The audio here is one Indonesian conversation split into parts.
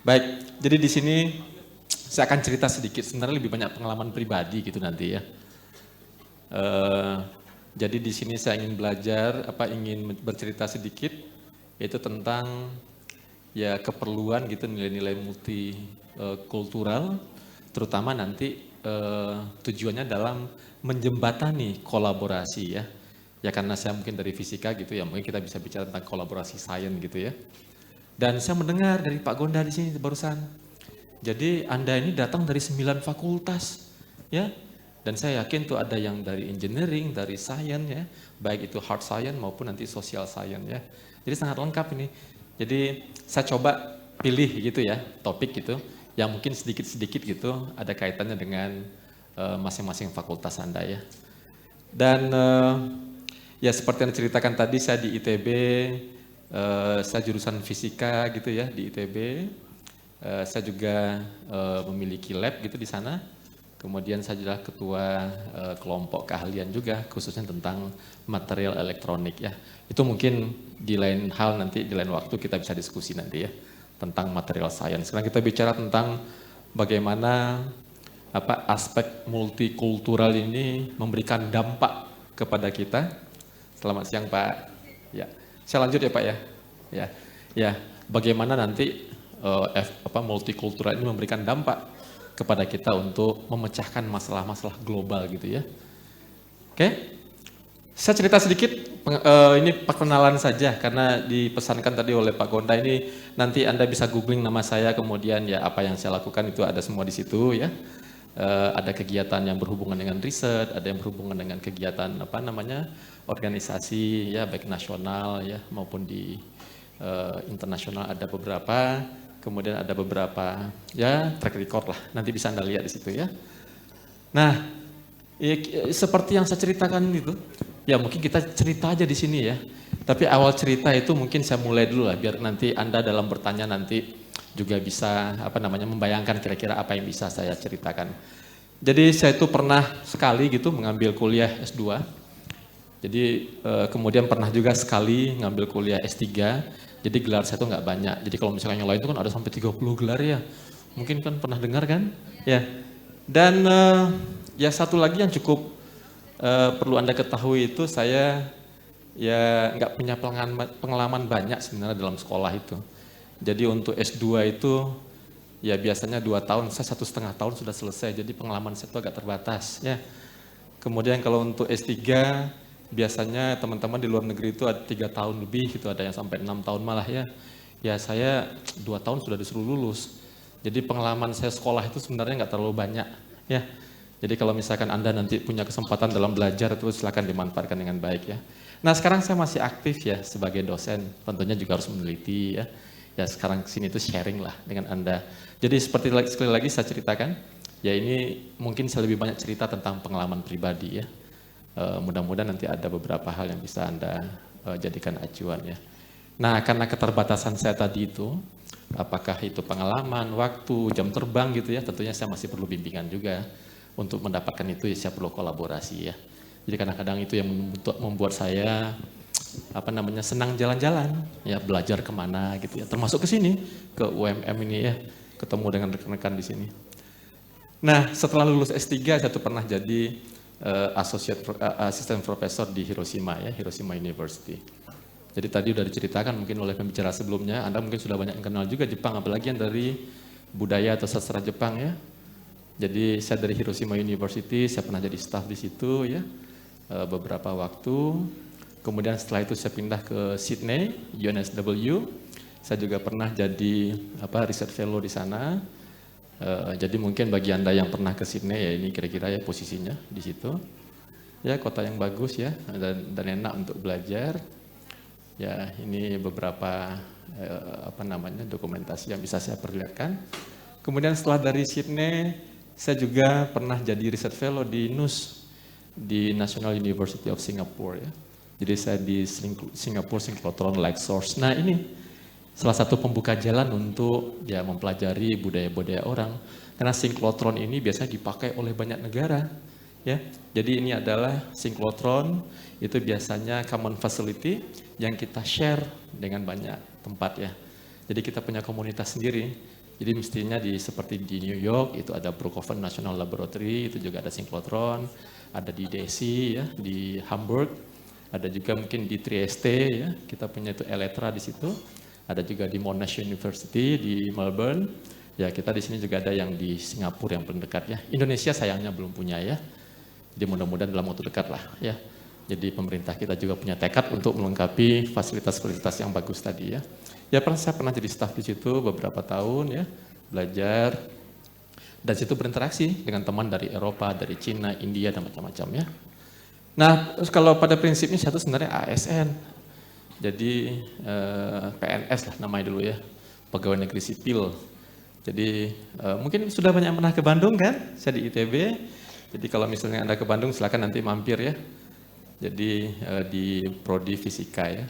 Baik, jadi di sini saya akan cerita sedikit, sebenarnya lebih banyak pengalaman pribadi gitu nanti ya. Jadi di sini saya ingin belajar, ingin bercerita sedikit, yaitu tentang ya keperluan gitu nilai-nilai multikultural, terutama nanti tujuannya dalam menjembatani kolaborasi ya. Ya karena saya mungkin dari fisika gitu ya, mungkin kita bisa bicara tentang kolaborasi sains gitu ya. Dan saya mendengar dari Pak Gonda di sini barusan. Jadi Anda ini datang dari 9 fakultas, ya. Dan saya yakin tuh ada yang dari engineering, dari science ya, baik itu hard science maupun nanti social science ya. Jadi sangat lengkap ini. Jadi saya coba pilih gitu ya, topik gitu, yang mungkin sedikit-sedikit gitu ada kaitannya dengan masing-masing fakultas Anda ya. Dan ya seperti yang diceritakan tadi saya di ITB, saya jurusan fisika gitu ya di ITB. Saya juga memiliki lab gitu di sana. Kemudian saya adalah ketua kelompok keahlian juga khususnya tentang material elektronik ya. Itu mungkin di lain hal nanti, di lain waktu kita bisa diskusi nanti ya tentang material science. Sekarang kita bicara tentang bagaimana aspek multikultural ini memberikan dampak kepada kita. Selamat siang Pak. Ya, saya lanjut ya Pak ya. Ya, bagaimana nanti multikultural ini memberikan dampak kepada kita untuk memecahkan masalah-masalah global gitu ya. Oke, saya cerita sedikit, ini perkenalan saja karena dipesankan tadi oleh Pak Gonda ini nanti Anda bisa googling nama saya kemudian ya apa yang saya lakukan itu ada semua di situ ya. Ada kegiatan yang berhubungan dengan riset, ada yang berhubungan dengan kegiatan organisasi ya baik nasional ya maupun di internasional ada beberapa. Kemudian ada beberapa ya track record lah, nanti bisa Anda lihat di situ ya. Nah, seperti yang saya ceritakan itu, ya mungkin kita cerita aja di sini ya. Tapi awal cerita itu mungkin saya mulai dulu lah, biar nanti Anda dalam bertanya nanti juga bisa membayangkan kira-kira apa yang bisa saya ceritakan. Jadi saya itu pernah sekali gitu mengambil kuliah S2. Jadi kemudian pernah juga sekali ngambil kuliah S3. Jadi gelar saya itu nggak banyak. Jadi kalau misalnya yang lain itu kan ada sampai 30 gelar ya. Mungkin kan pernah dengar kan? Ya. Dan ya satu lagi yang cukup perlu Anda ketahui itu saya ya nggak punya pengalaman banyak sebenarnya dalam sekolah itu. Jadi untuk S2 itu ya biasanya 2 tahun, saya 1,5 tahun sudah selesai. Jadi pengalaman saya itu agak terbatas ya. Kemudian kalau untuk S3 biasanya teman-teman di luar negeri itu ada 3 tahun lebih gitu, ada yang sampai 6 tahun malah ya. Ya saya 2 tahun sudah disuruh lulus. Jadi pengalaman saya sekolah itu sebenarnya nggak terlalu banyak ya. Jadi kalau misalkan Anda nanti punya kesempatan dalam belajar itu silakan dimanfaatkan dengan baik ya. Nah sekarang saya masih aktif ya sebagai dosen, tentunya juga harus meneliti ya. Ya sekarang sini itu sharing lah dengan Anda. Jadi seperti sekali lagi saya ceritakan, ya ini mungkin saya lebih banyak cerita tentang pengalaman pribadi ya. Mudah-mudahan nanti ada beberapa hal yang bisa Anda jadikan acuan ya. Nah karena keterbatasan saya tadi itu, apakah itu pengalaman, waktu, jam terbang gitu ya, tentunya saya masih perlu bimbingan juga. Untuk mendapatkan itu ya saya perlu kolaborasi ya. Jadi kadang-kadang itu yang membuat saya senang jalan-jalan, ya belajar kemana gitu ya, termasuk ke sini, ke UMM ini ya, ketemu dengan rekan-rekan di sini. Nah setelah lulus S3 saya tuh pernah jadi assistant professor di Hiroshima ya, Hiroshima University. Jadi tadi udah diceritakan mungkin oleh pembicara sebelumnya, Anda mungkin sudah banyak yang kenal juga Jepang, apalagi yang dari budaya atau sastra Jepang ya. Jadi saya dari Hiroshima University, saya pernah jadi staff di situ ya, beberapa waktu. Kemudian setelah itu saya pindah ke Sydney, UNSW. Saya juga pernah jadi research fellow di sana. Jadi mungkin bagi Anda yang pernah ke Sydney ya ini kira-kira ya posisinya di situ. Ya kota yang bagus ya dan enak untuk belajar. Ya ini beberapa dokumentasi yang bisa saya perlihatkan. Kemudian setelah dari Sydney, saya juga pernah jadi research fellow di NUS, di National University of Singapore ya. Jadi saya di Singapore Synchrotron Light Source. Nah ini salah satu pembuka jalan untuk ya mempelajari budaya-budaya orang. Karena synchrotron ini biasanya dipakai oleh banyak negara. Ya, jadi ini adalah synchrotron, itu biasanya common facility yang kita share dengan banyak tempat ya. Jadi kita punya komunitas sendiri. Jadi mestinya seperti di New York itu ada Brookhaven National Laboratory, itu juga ada synchrotron, ada di DESY ya, di Hamburg, ada juga mungkin di Trieste ya, kita punya itu Electra di situ, ada juga di Monash University di Melbourne, ya kita di sini juga ada yang di Singapura yang paling dekat ya. Indonesia sayangnya belum punya ya, jadi mudah-mudahan dalam waktu dekat lah ya. Jadi pemerintah kita juga punya tekad untuk melengkapi fasilitas-fasilitas yang bagus tadi ya. Ya saya pernah jadi staf di situ beberapa tahun ya, belajar dan situ berinteraksi dengan teman dari Eropa, dari Cina, India dan macam-macam ya. Nah, terus kalau pada prinsipnya satu sebenarnya ASN. Jadi PNS lah namanya dulu ya, Pegawai Negeri Sipil. Jadi mungkin sudah banyak pernah ke Bandung kan? Saya di ITB. Jadi kalau misalnya Anda ke Bandung silakan nanti mampir ya. Jadi di Prodi Fisika ya.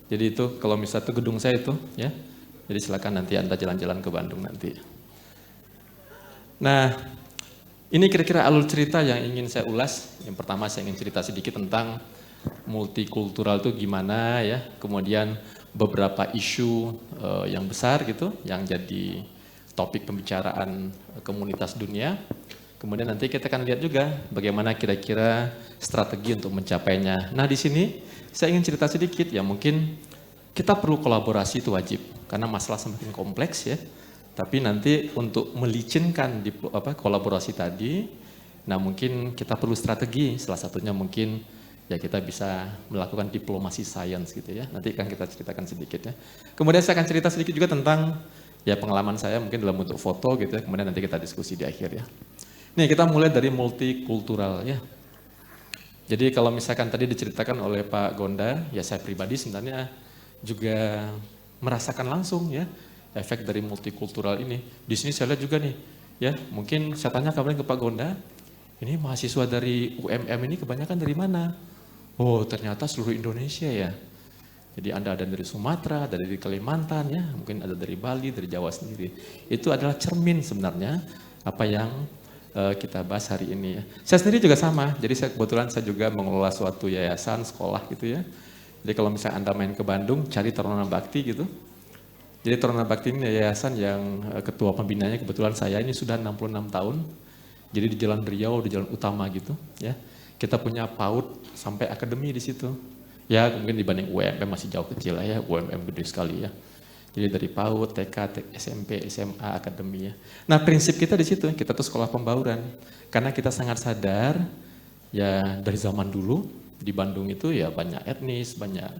Jadi itu kalau misalnya itu gedung saya itu ya. Jadi silakan nanti Anda jalan-jalan ke Bandung nanti. Nah, ini kira-kira alur cerita yang ingin saya ulas. Yang pertama saya ingin cerita sedikit tentang multikultural itu gimana ya. Kemudian beberapa isu yang besar gitu yang jadi topik pembicaraan komunitas dunia. Kemudian nanti kita akan lihat juga bagaimana kira-kira strategi untuk mencapainya. Nah di sini saya ingin cerita sedikit ya, mungkin kita perlu kolaborasi itu wajib karena masalah semakin kompleks ya. Tapi nanti untuk melicinkan kolaborasi tadi, nah mungkin kita perlu strategi. Salah satunya mungkin ya kita bisa melakukan diplomasi sains gitu ya. Nanti akan kita ceritakan sedikit ya. Kemudian saya akan cerita sedikit juga tentang ya pengalaman saya mungkin dalam bentuk foto gitu ya. Kemudian nanti kita diskusi di akhir ya. Nih kita mulai dari multikultural ya. Jadi kalau misalkan tadi diceritakan oleh Pak Gonda, ya saya pribadi sebenarnya juga merasakan langsung ya efek dari multikultural ini. Di sini saya lihat juga nih, ya mungkin saya tanya kemarin ke Pak Gonda, ini mahasiswa dari UMM ini kebanyakan dari mana? Oh ternyata seluruh Indonesia ya. Jadi Anda ada dari Sumatera, ada dari Kalimantan ya, mungkin ada dari Bali, dari Jawa sendiri. Itu adalah cermin sebenarnya apa yang kita bahas hari ini ya. Saya sendiri juga sama, jadi kebetulan saya juga mengelola suatu yayasan, sekolah gitu ya. Jadi kalau misalnya Anda main ke Bandung, cari Taruna Bakti gitu. Jadi Taruna Bakti ini yayasan yang ketua pembinanya kebetulan saya ini sudah 66 tahun. Jadi di Jalan Riau, di jalan utama gitu ya. Kita punya PAUD sampai akademi di situ. Ya mungkin dibanding UMM masih jauh kecil lah ya, UMM gede sekali ya. Jadi dari PAUD, TK, SMP, SMA, akademi ya. Nah prinsip kita di situ, kita tuh sekolah pembauran. Karena kita sangat sadar ya dari zaman dulu di Bandung itu ya banyak etnis, banyak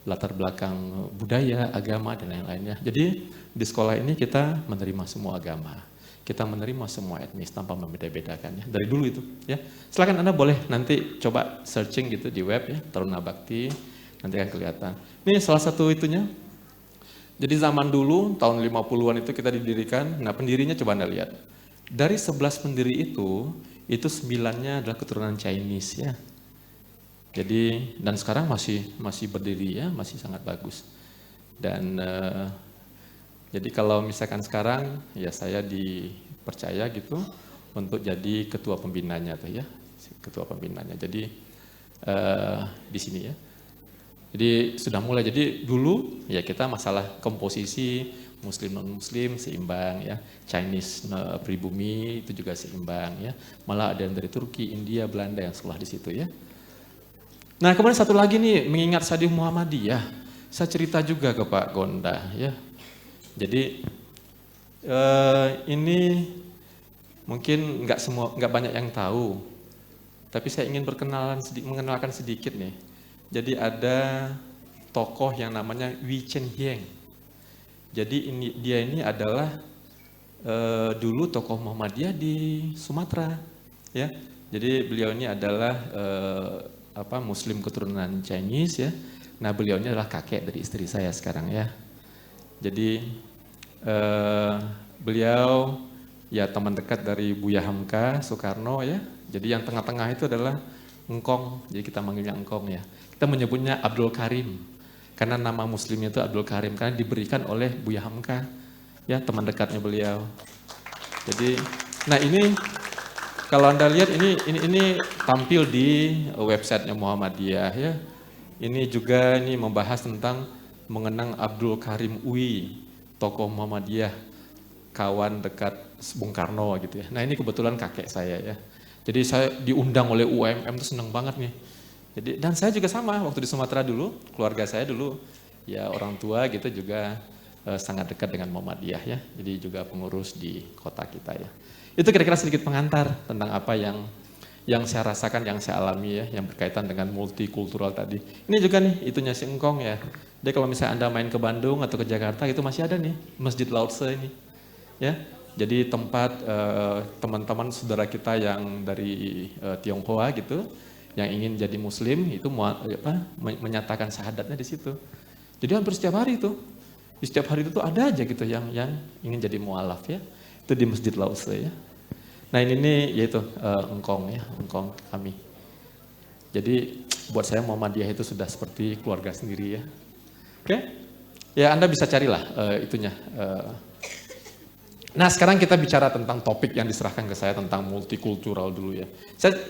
latar belakang budaya, agama dan lain-lainnya. Jadi di sekolah ini kita menerima semua agama, kita menerima semua etnis tanpa membeda-bedakan ya. Dari dulu itu ya. Silakan Anda boleh nanti coba searching gitu di web ya, Taruna Bakti, nanti akan kelihatan. Ini salah satu itunya. Jadi zaman dulu tahun 50-an itu kita didirikan. Nah pendirinya coba Anda lihat. Dari 11 pendiri itu 9-nya adalah keturunan Chinese ya. Jadi dan sekarang masih berdiri ya, masih sangat bagus. Dan jadi kalau misalkan sekarang ya saya dipercaya gitu untuk jadi ketua pembinanya tuh ya, ketua pembinanya. Jadi di sini ya. Jadi sudah mulai. Jadi dulu ya kita masalah komposisi Muslim non Muslim seimbang ya, Chinese pribumi itu juga seimbang ya. Malah ada yang dari Turki, India, Belanda yang sekolah di situ ya. Nah kemudian satu lagi nih mengingat Sadih Muhammadiyah, saya cerita juga ke Pak Gonda ya. Jadi ini mungkin nggak banyak yang tahu, tapi saya ingin mengenalkan sedikit nih. Jadi ada tokoh yang namanya Wei Chen Hieng. Jadi dia ini adalah dulu tokoh Muhammadiyah di Sumatera, ya. Jadi beliau ini adalah Muslim keturunan Chinese ya. Nah beliau ini adalah kakek dari istri saya sekarang ya. Jadi beliau ya teman dekat dari Buya Hamka Soekarno ya. Jadi yang tengah-tengah itu adalah Engkong, jadi kita manggilnya Engkong ya. Kita menyebutnya Abdul Karim, karena nama muslimnya itu Abdul Karim, karena diberikan oleh Buya Hamka, ya teman dekatnya beliau. Jadi, nah ini kalau Anda lihat ini tampil di websitenya Muhammadiyah ya. Ini juga membahas tentang mengenang Abdul Karim Ui, tokoh Muhammadiyah, kawan dekat Bung Karno gitu ya. Nah ini kebetulan kakek saya ya. Jadi saya diundang oleh UMM tuh seneng banget nih. Jadi dan saya juga sama waktu di Sumatera dulu, keluarga saya dulu ya orang tua gitu juga sangat dekat dengan Muhammadiyah ya. Jadi juga pengurus di kota kita ya. Itu kira-kira sedikit pengantar tentang apa yang saya rasakan, yang saya alami ya, yang berkaitan dengan multikultural tadi. Ini juga nih, itunya si Engkong ya. Jadi kalau misalnya Anda main ke Bandung atau ke Jakarta itu masih ada nih, Masjid Lao Tse ini. Ya, jadi tempat teman-teman saudara kita yang dari Tionghoa gitu, yang ingin jadi Muslim itu menyatakan syahadatnya di situ. Jadi hampir setiap hari itu, di setiap hari itu tuh ada aja gitu yang ingin jadi mualaf ya. Itu di Masjid Lao Tse ya. Nah ini nih yaitu Engkong ya, Engkong kami. Jadi buat saya Muhammadiyah itu sudah seperti keluarga sendiri ya. Oke, ya Anda bisa carilah itunya. Nah sekarang kita bicara tentang topik yang diserahkan ke saya tentang multikultural dulu ya.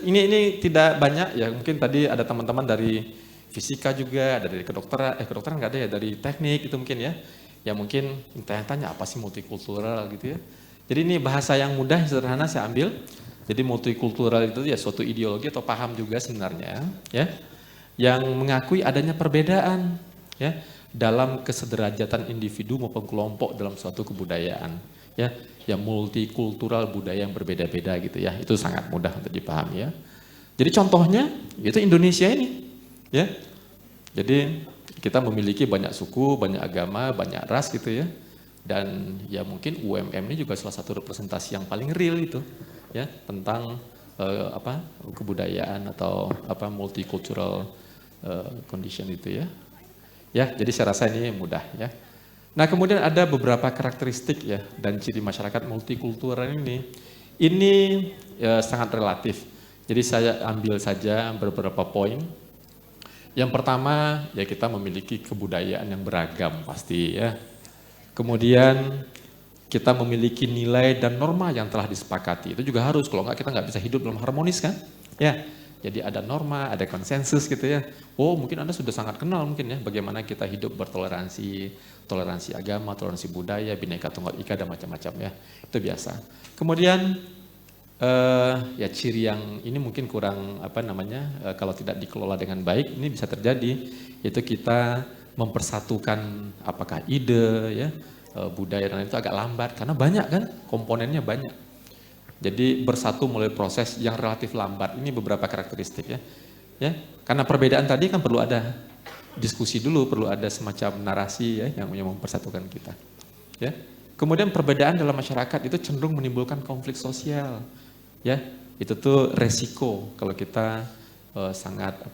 Ini tidak banyak ya, mungkin tadi ada teman-teman dari fisika juga, ada dari kedokteran nggak ada ya, dari teknik itu mungkin ya. Ya mungkin tanya-tanya apa sih multikultural gitu ya. Jadi ini bahasa yang mudah, sederhana saya ambil. Jadi multikultural itu ya suatu ideologi atau paham juga sebenarnya ya, yang mengakui adanya perbedaan ya dalam kesederajatan individu maupun kelompok dalam suatu kebudayaan ya, yang multikultural, budaya yang berbeda-beda gitu ya. Itu sangat mudah untuk dipahami ya. Jadi contohnya itu Indonesia ini ya. Jadi kita memiliki banyak suku, banyak agama, banyak ras gitu ya. Dan ya mungkin UMM ini juga salah satu representasi yang paling real itu ya tentang kebudayaan atau multicultural condition itu ya. Ya, jadi saya rasa ini mudah ya. Nah, kemudian ada beberapa karakteristik ya dan ciri masyarakat multikultural ini. Ini sangat relatif. Jadi saya ambil saja beberapa poin. Yang pertama, ya kita memiliki kebudayaan yang beragam pasti ya. Kemudian kita memiliki nilai dan norma yang telah disepakati. Itu juga harus, kalau enggak kita nggak bisa hidup dalam harmonis kan? Ya, jadi ada norma, ada konsensus gitu ya. Oh mungkin Anda sudah sangat kenal mungkin ya, bagaimana kita hidup bertoleransi, toleransi agama, toleransi budaya, Bhinneka Tunggal Ika dan macam-macam ya. Itu biasa. Kemudian ya ciri yang ini mungkin kurang kalau tidak dikelola dengan baik ini bisa terjadi, yaitu kita mempersatukan apakah ide ya budaya dan itu agak lambat karena banyak kan komponennya banyak. Jadi bersatu melalui proses yang relatif lambat. Ini beberapa karakteristik ya. Ya, karena perbedaan tadi kan perlu ada diskusi dulu, perlu ada semacam narasi ya yang mempersatukan kita. Ya. Kemudian perbedaan dalam masyarakat itu cenderung menimbulkan konflik sosial. Ya, itu tuh resiko kalau kita sangat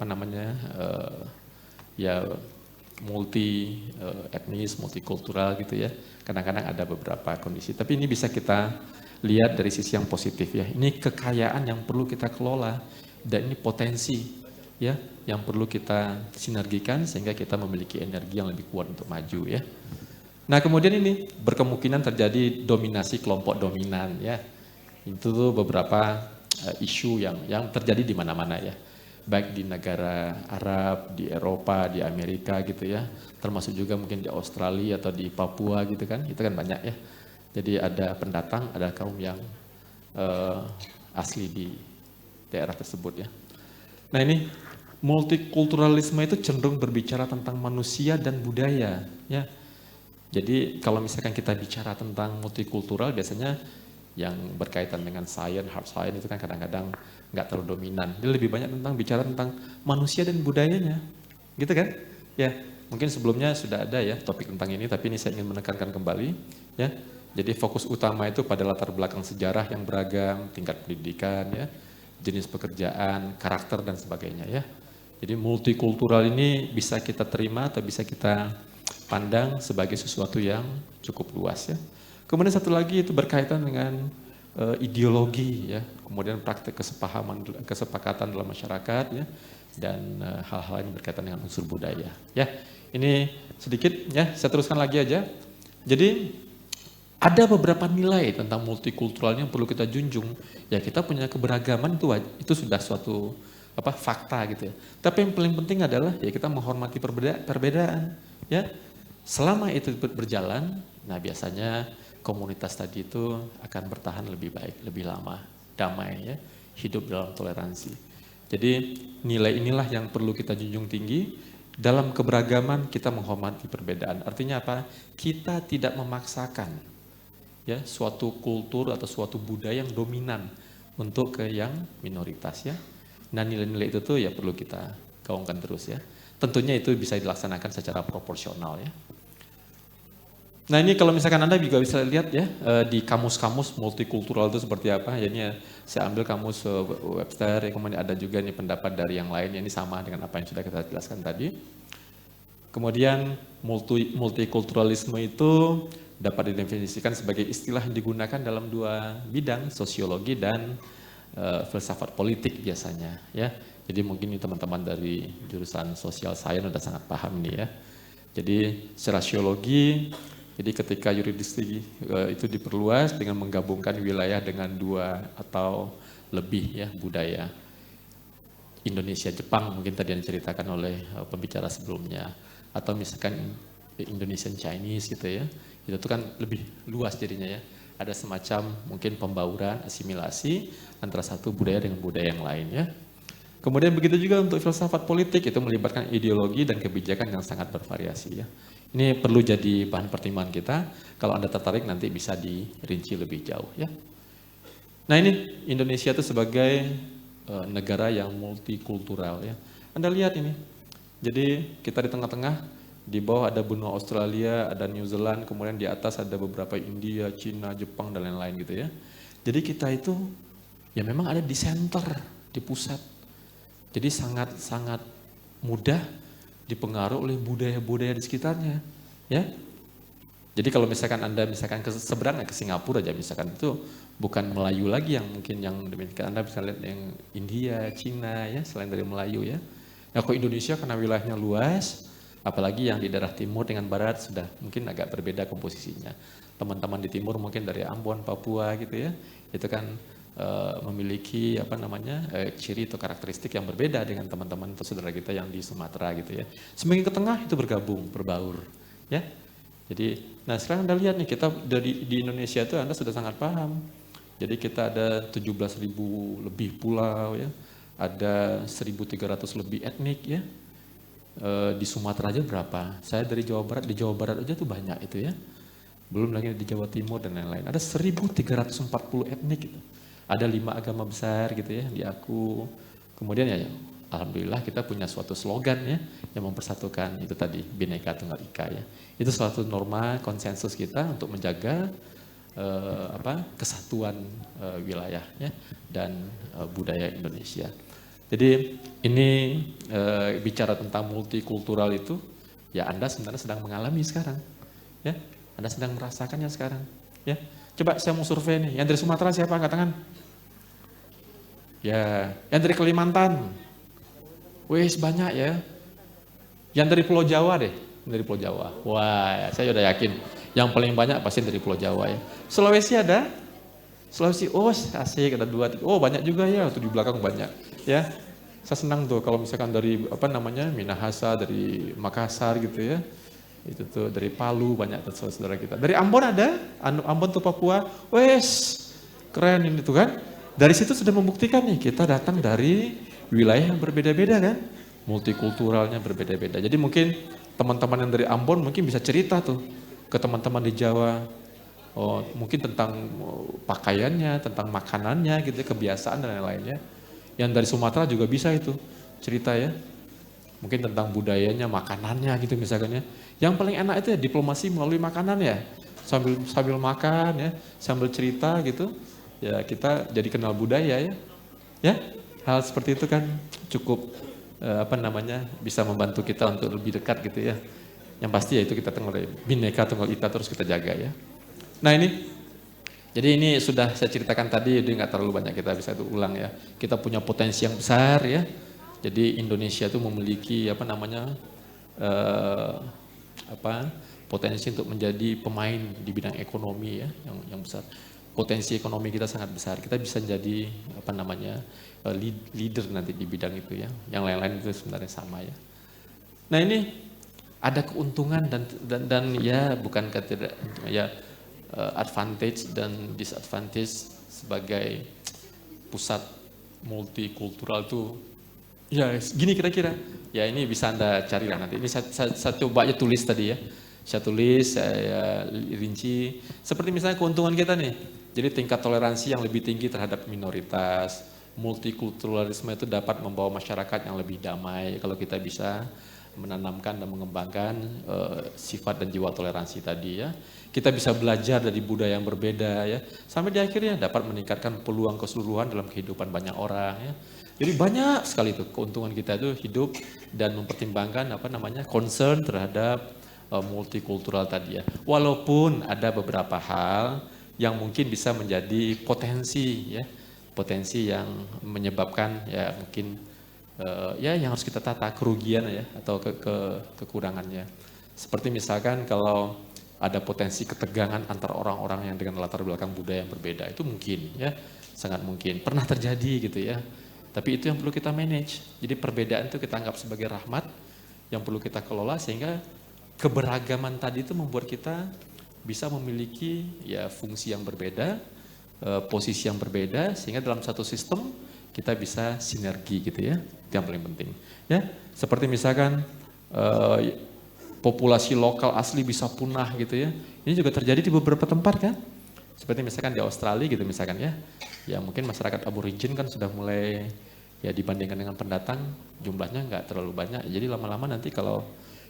multi etnis, multikultural gitu ya. Kadang-kadang ada beberapa kondisi, tapi ini bisa kita lihat dari sisi yang positif ya. Ini kekayaan yang perlu kita kelola dan ini potensi ya yang perlu kita sinergikan sehingga kita memiliki energi yang lebih kuat untuk maju ya. Nah, kemudian ini berkemungkinan terjadi dominasi kelompok dominan ya. Itu tuh beberapa isu yang terjadi di mana-mana ya. Baik di negara Arab, di Eropa, di Amerika gitu ya, termasuk juga mungkin di Australia atau di Papua gitu kan, itu kan banyak ya. Jadi ada pendatang, ada kaum yang asli di daerah tersebut ya. Nah ini multikulturalisme itu cenderung berbicara tentang manusia dan budaya ya. Jadi kalau misalkan kita bicara tentang multikultural biasanya yang berkaitan dengan science, hard science itu kan kadang-kadang nggak terlalu dominan. Dia lebih banyak bicara tentang manusia dan budayanya, gitu kan? Ya, mungkin sebelumnya sudah ada ya topik tentang ini, tapi ini saya ingin menekankan kembali, ya. Jadi fokus utama itu pada latar belakang sejarah yang beragam, tingkat pendidikan, ya, jenis pekerjaan, karakter dan sebagainya, ya. Jadi multikultural ini bisa kita terima atau bisa kita pandang sebagai sesuatu yang cukup luas, ya. Kemudian satu lagi itu berkaitan dengan ideologi ya, kemudian praktek kesepakatan dalam masyarakat ya, dan hal-hal yang berkaitan dengan unsur budaya. Ya, ini sedikit ya, saya teruskan lagi aja. Jadi ada beberapa nilai tentang multikulturalnya yang perlu kita junjung. Ya kita punya keberagaman itu sudah suatu fakta gitu ya. Tapi yang paling penting adalah ya kita menghormati perbedaan ya. Selama itu berjalan, nah biasanya komunitas tadi itu akan bertahan lebih baik, lebih lama, damai ya, hidup dalam toleransi. Jadi nilai inilah yang perlu kita junjung tinggi, dalam keberagaman kita menghormati perbedaan. Artinya apa? Kita tidak memaksakan ya suatu kultur atau suatu budaya yang dominan untuk ke yang minoritas ya. Nah nilai-nilai itu tuh ya perlu kita gaungkan terus ya. Tentunya itu bisa dilaksanakan secara proporsional ya. Nah ini kalau misalkan Anda juga bisa lihat ya di kamus-kamus multikultural itu seperti apa. Jadi ya, saya ambil kamus Webster, ya, kemudian ada juga nih pendapat dari yang lain. Ini sama dengan apa yang sudah kita jelaskan tadi. Kemudian multikulturalisme itu dapat didefinisikan sebagai istilah yang digunakan dalam dua bidang, sosiologi dan filsafat politik biasanya. Ya, jadi mungkin teman-teman dari jurusan sosial science sudah sangat paham nih ya. Jadi secara sosiologi, jadi ketika yurisdiksi itu diperluas dengan menggabungkan wilayah dengan dua atau lebih ya budaya. Indonesia, Jepang mungkin tadi yang diceritakan oleh pembicara sebelumnya. Atau misalkan Indonesian Chinese gitu ya. Itu tuh kan lebih luas jadinya ya. Ada semacam mungkin pembauran, asimilasi antara satu budaya dengan budaya yang lain ya. Kemudian begitu juga untuk filsafat politik, itu melibatkan ideologi dan kebijakan yang sangat bervariasi ya. Ini perlu jadi bahan pertimbangan kita, kalau Anda tertarik nanti bisa dirinci lebih jauh ya. Nah ini Indonesia itu sebagai negara yang multikultural ya. Anda lihat ini, jadi kita di tengah-tengah, di bawah ada benua Australia, ada New Zealand, kemudian di atas ada beberapa India, Cina, Jepang dan lain-lain gitu ya. Jadi kita itu ya memang ada di center, di pusat. Jadi sangat mudah dipengaruhi oleh budaya-budaya di sekitarnya, ya. Jadi kalau misalkan Anda misalkan ke seberang ke Singapura aja misalkan itu bukan Melayu lagi yang mungkin yang demikian, Anda bisa lihat yang India, Cina ya selain dari Melayu ya. Nah kalau Indonesia karena wilayahnya luas, apalagi yang di daerah timur dengan barat sudah mungkin agak berbeda komposisinya. Teman-teman di timur mungkin dari Ambon, Papua gitu ya, itu kan memiliki apa namanya ciri atau karakteristik yang berbeda dengan teman-teman atau saudara kita yang di Sumatera gitu ya. Semakin ke tengah itu bergabung, berbaur, ya. Jadi, nah sekarang Anda lihat nih kita di Indonesia itu Anda sudah sangat paham. Jadi kita ada 17.000 lebih pulau ya, ada 1.300 lebih etnik ya. Di Sumatera aja berapa? Saya dari Jawa Barat, di Jawa Barat aja tuh banyak itu ya. Belum lagi di Jawa Timur dan lain-lain. Ada 1.340 etnik gitu. Ada 5 agama besar gitu ya di aku. Kemudian ya alhamdulillah kita punya suatu slogan ya yang mempersatukan itu tadi Bhinneka Tunggal Ika ya. Itu suatu norma konsensus kita untuk menjaga kesatuan wilayah ya dan budaya Indonesia. Jadi ini bicara tentang multikultural itu ya Anda sebenarnya sedang mengalami sekarang ya. Anda sedang merasakannya sekarang ya. Coba saya mau survei nih, yang dari Sumatera siapa angkat tangan? Ya, yang dari Kalimantan. Wes banyak ya. Yang dari Pulau Jawa deh, dari Pulau Jawa. Wah, saya udah yakin yang paling banyak pasti dari Pulau Jawa ya. Sulawesi ada? Sulawesi, oh asik ada 2, 3. Oh banyak juga ya, tuh di belakang banyak ya. Saya senang tuh kalau misalkan dari apa namanya Minahasa, dari Makassar gitu ya. Itu tuh dari Palu banyak tuh saudara kita. Dari Ambon ada? Ambon tuh Papua. Wes, keren ini tuh kan. Dari situ sudah membuktikan nih kita datang dari wilayah yang berbeda-beda kan. Multikulturalnya berbeda-beda. Jadi mungkin teman-teman yang dari Ambon mungkin bisa cerita tuh ke teman-teman di Jawa. Oh, mungkin tentang pakaiannya, tentang makanannya gitu, kebiasaan dan lain-lainnya. Yang dari Sumatera juga bisa itu cerita ya. Mungkin tentang budayanya, makanannya gitu misalkan ya. Yang paling enak itu ya diplomasi melalui makanan ya. Sambil makan ya, sambil cerita gitu. Ya kita jadi kenal budaya ya. Ya, hal seperti itu kan cukup bisa membantu kita untuk lebih dekat gitu ya. Yang pasti ya itu kita Bhinneka Tunggal Ika terus kita jaga ya. Nah ini, jadi ini sudah saya ceritakan tadi, jadi nggak terlalu banyak kita bisa itu ulang ya. Kita punya potensi yang besar ya. Jadi Indonesia itu memiliki potensi untuk menjadi pemain di bidang ekonomi ya, yang besar. Potensi ekonomi kita sangat besar. Kita bisa jadi leader nanti di bidang itu ya. Yang lain-lain itu sebenarnya sama ya. Nah ini ada keuntungan dan ya bukan tidak ya advantage dan disadvantage sebagai pusat multikultural tuh ya gini kira-kira. Ya ini bisa Anda cari lah nanti. Ini saya coba aja tulis tadi ya. Saya tulis, saya rinci. Seperti misalnya keuntungan kita nih. Jadi tingkat toleransi yang lebih tinggi terhadap minoritas. Multikulturalisme itu dapat membawa masyarakat yang lebih damai kalau kita bisa menanamkan dan mengembangkan sifat dan jiwa toleransi tadi ya. Kita bisa belajar dari budaya yang berbeda ya. Sampai di akhirnya dapat meningkatkan peluang keseluruhan dalam kehidupan banyak orang ya. Jadi banyak sekali tuh keuntungan kita itu hidup dan mempertimbangkan concern terhadap multikultural tadi ya. Walaupun ada beberapa hal yang mungkin bisa menjadi potensi ya. Potensi yang menyebabkan ya mungkin ya yang harus kita tata kerugian ya atau kekurangannya. Seperti misalkan kalau ada potensi ketegangan antara orang-orang yang dengan latar belakang budaya yang berbeda itu mungkin ya sangat mungkin pernah terjadi gitu ya. Tapi itu yang perlu kita manage. Jadi perbedaan itu kita anggap sebagai rahmat yang perlu kita kelola sehingga keberagaman tadi itu membuat kita bisa memiliki ya fungsi yang berbeda, posisi yang berbeda sehingga dalam satu sistem kita bisa sinergi gitu ya, itu yang paling penting. Ya, seperti misalkan populasi lokal asli bisa punah gitu ya. Ini juga terjadi di beberapa tempat kan. Seperti misalkan di Australia gitu misalkan ya. Ya mungkin masyarakat aborigin kan sudah mulai ya dibandingkan dengan pendatang jumlahnya nggak terlalu banyak. Jadi lama-lama nanti kalau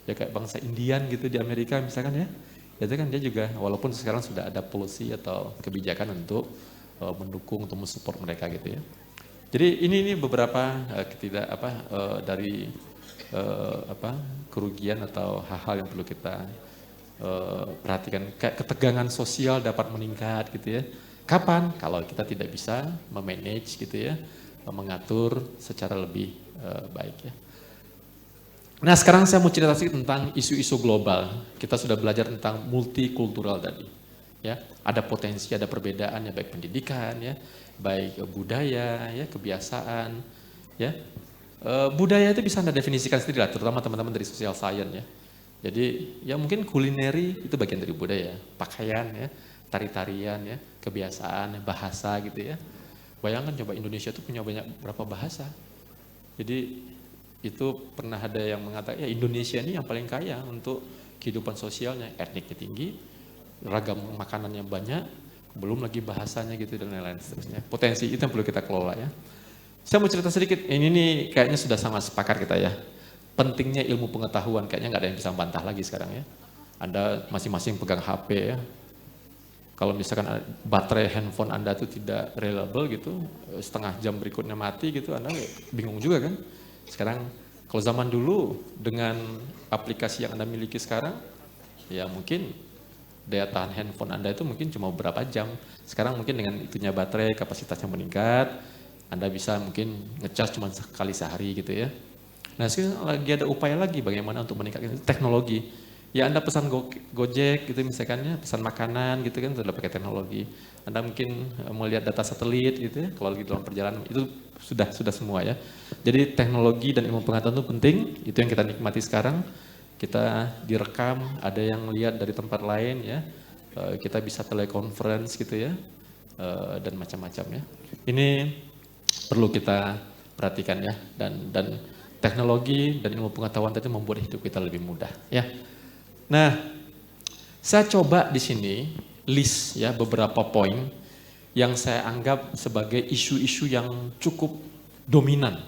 ya kayak bangsa Indian gitu di Amerika misalkan ya. Itu kan dia juga walaupun sekarang sudah ada policy atau kebijakan untuk mendukung atau mensupport mereka gitu ya. Jadi ini beberapa dari kerugian atau hal-hal yang perlu kita perhatikan. Kayak ketegangan sosial dapat meningkat gitu ya. Kapan? Kalau kita tidak bisa memanage gitu ya, mengatur secara lebih baik ya. Nah sekarang saya mau cerita sedikit tentang isu-isu global. Kita sudah belajar tentang multikultural tadi. Ya, ada potensi, ada perbedaan ya baik pendidikan ya, baik budaya ya, kebiasaan ya. Budaya itu bisa Anda definisikan sendiri lah, terutama teman-teman dari social science ya. Jadi ya mungkin kulineri itu bagian dari budaya, pakaian ya, tari-tarian ya, kebiasaan, bahasa gitu ya. Bayangkan coba Indonesia itu punya berapa bahasa. Jadi itu pernah ada yang mengatakan ya Indonesia ini yang paling kaya untuk kehidupan sosialnya, etniknya tinggi, ragam makanannya banyak, belum lagi bahasanya gitu dan lain-lain seterusnya. Potensi itu yang perlu kita kelola ya. Saya mau cerita sedikit, ini nih kayaknya sudah sama sepakat kita ya. Pentingnya ilmu pengetahuan, kayaknya nggak ada yang bisa bantah lagi sekarang ya. Anda masing-masing pegang HP ya. Kalau misalkan baterai handphone Anda itu tidak reliable gitu, setengah jam berikutnya mati gitu, Anda bingung juga kan. Sekarang kalau zaman dulu dengan aplikasi yang Anda miliki sekarang, ya mungkin daya tahan handphone Anda itu mungkin cuma beberapa jam. Sekarang mungkin dengan itunya baterai, kapasitasnya meningkat, Anda bisa mungkin ngecas cuma sekali sehari gitu ya. Nah sekarang lagi ada upaya lagi bagaimana untuk meningkatkan teknologi. Ya Anda pesan Gojek gitu misalkan ya, pesan makanan gitu kan sudah pakai teknologi. Anda mungkin melihat data satelit gitu ya, kalau lagi dalam perjalanan itu sudah semua ya. Jadi teknologi dan ilmu pengetahuan itu penting, itu yang kita nikmati sekarang. Kita direkam, ada yang lihat dari tempat lain ya, kita bisa teleconference gitu ya, dan macam-macam ya. Ini perlu kita perhatikan ya, dan teknologi dan ilmu pengetahuan tadi membuat hidup kita lebih mudah ya. Nah, saya coba di sini list ya beberapa poin yang saya anggap sebagai isu-isu yang cukup dominan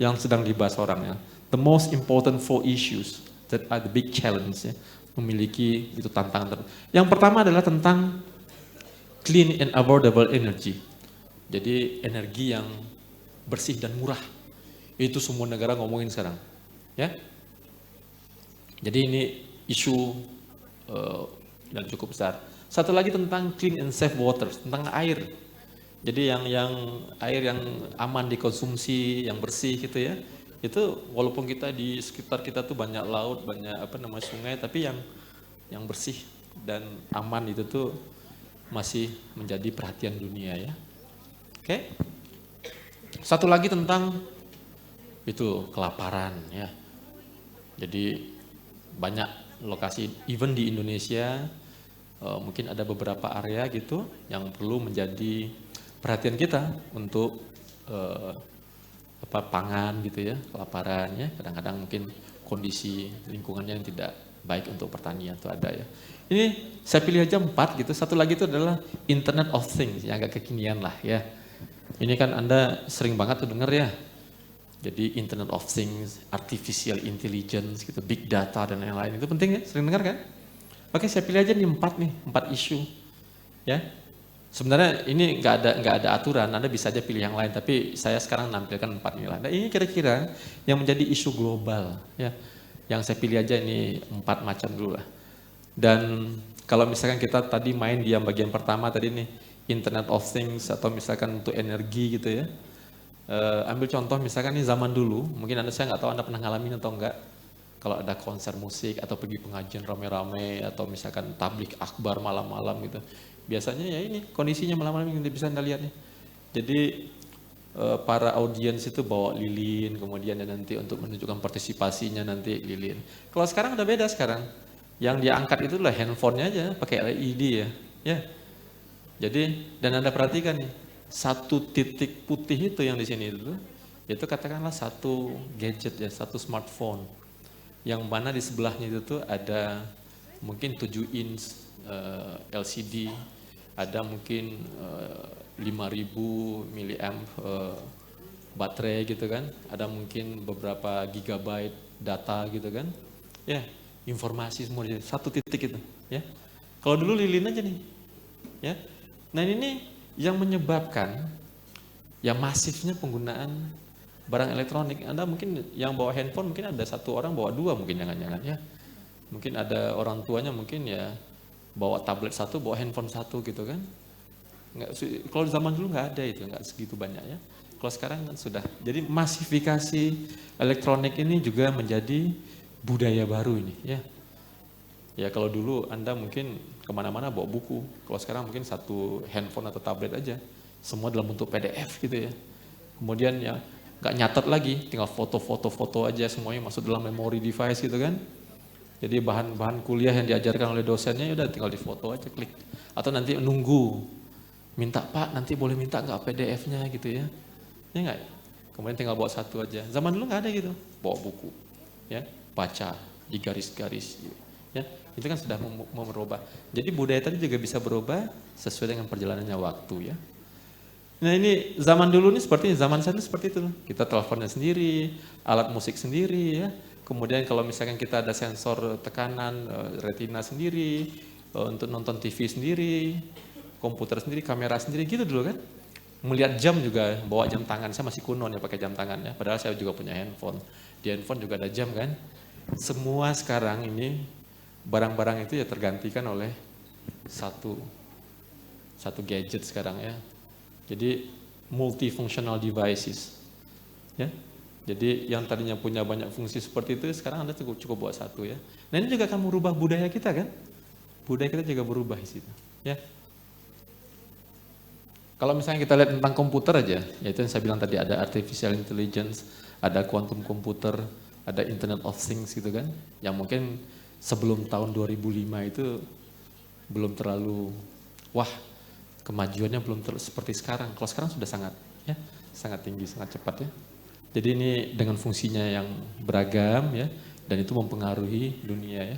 yang sedang dibahas orang ya. The most important 4 issues that are the big challenge ya, memiliki itu tantangan. Yang pertama adalah tentang clean and affordable energy. Jadi energi yang bersih dan murah. Itu semua negara ngomongin sekarang. Ya. Jadi ini isu yang cukup besar. Satu lagi tentang clean and safe water, tentang air. Jadi yang air yang aman dikonsumsi, yang bersih gitu ya. Itu walaupun kita di sekitar kita tuh banyak laut, banyak sungai, tapi yang bersih dan aman itu tuh masih menjadi perhatian dunia ya. Oke. Satu lagi tentang itu kelaparan ya. Jadi banyak lokasi, even di Indonesia mungkin ada beberapa area gitu yang perlu menjadi perhatian kita untuk pangan gitu ya, kelaparan ya, kadang-kadang mungkin kondisi lingkungannya yang tidak baik untuk pertanian itu ada ya. Ini saya pilih aja 4 gitu, satu lagi itu adalah Internet of Things yang agak kekinian lah ya. Ini kan Anda sering banget tuh denger ya. Jadi Internet of Things, Artificial Intelligence gitu, Big Data dan lain-lain itu penting ya, sering dengar kan? Oke, saya pilih aja nih 4 isu ya. Sebenarnya ini nggak ada aturan, Anda bisa aja pilih yang lain, tapi saya sekarang nampilkan 4 ini lah. Nah, ini kira-kira yang menjadi isu global ya. Yang saya pilih aja ini 4 macam dulu lah. Dan kalau misalkan kita tadi main di yang bagian pertama tadi nih, Internet of Things atau misalkan untuk energi gitu ya. Ambil contoh misalkan nih zaman dulu, mungkin saya nggak tahu Anda pernah ngalamin atau enggak. Kalau ada konser musik atau pergi pengajian rame-rame atau misalkan tablik akbar malam-malam gitu. Biasanya ya ini kondisinya malam-malam yang bisa Anda lihat nih. Jadi para audiens itu bawa lilin, kemudian ya nanti untuk menunjukkan partisipasinya nanti lilin. Kalau sekarang udah beda sekarang. Yang diangkat itu lah handphonenya aja, pakai LED ya. Ya. Jadi dan Anda perhatikan nih, satu titik putih itu yang di sini itu katakanlah satu gadget ya, satu smartphone. Yang mana di sebelahnya itu tuh ada mungkin 7 inch LCD, ada mungkin 5000 miliamp baterai gitu kan, ada mungkin beberapa gigabyte data gitu kan, ya informasi semua di satu titik itu, ya. Kalau dulu lilin aja nih, ya. Nah ini yang menyebabkan ya masifnya penggunaan barang elektronik. Anda mungkin yang bawa handphone mungkin ada 1 orang bawa 2 mungkin jangan-jangan ya. Mungkin ada orang tuanya mungkin ya bawa tablet 1, bawa handphone 1 gitu kan. Kalau zaman dulu nggak ada itu, nggak segitu banyak ya. Kalau sekarang kan sudah. Jadi masifikasi elektronik ini juga menjadi budaya baru ini ya. Ya kalau dulu Anda mungkin kemana-mana bawa buku, kalau sekarang mungkin 1 handphone atau tablet aja, semua dalam bentuk PDF gitu ya. Kemudian ya nggak nyatet lagi, tinggal foto-foto aja semuanya masuk dalam memory device gitu kan. Jadi bahan-bahan kuliah yang diajarkan oleh dosennya ya udah tinggal difoto aja, klik. Atau nanti nunggu, minta Pak nanti boleh minta nggak PDF-nya gitu ya. Ya nggak? Kemudian tinggal bawa 1 aja. Zaman dulu nggak ada gitu, bawa buku, ya baca di garis-garis, ya itu kan sudah merubah. Jadi budaya tadi juga bisa berubah sesuai dengan perjalanannya waktu ya. Nah ini zaman dulu nih seperti zaman saya seperti itu. Kita teleponnya sendiri, alat musik sendiri ya. Kemudian kalau misalkan kita ada sensor tekanan, retina sendiri, untuk nonton TV sendiri, komputer sendiri, kamera sendiri gitu dulu kan. Melihat jam juga bawa jam tangan, saya masih kuno nih pakai jam tangan ya. Padahal saya juga punya handphone. Di handphone juga ada jam kan. Semua sekarang ini barang-barang itu ya tergantikan oleh satu gadget sekarang ya. Jadi multifunctional devices, ya. Jadi yang tadinya punya banyak fungsi seperti itu sekarang Anda cukup buat 1 ya. Nah ini juga akan merubah budaya kita kan? Budaya kita juga berubah di situ, ya. Kalau misalnya kita lihat tentang komputer aja, yaitu yang saya bilang tadi ada artificial intelligence, ada quantum computer, ada Internet of Things gitu kan, yang mungkin sebelum tahun 2005 itu belum terlalu wah. Kemajuannya belum seperti sekarang. Kalau sekarang sudah sangat tinggi, sangat cepat ya. Jadi ini dengan fungsinya yang beragam ya, dan itu mempengaruhi dunia ya.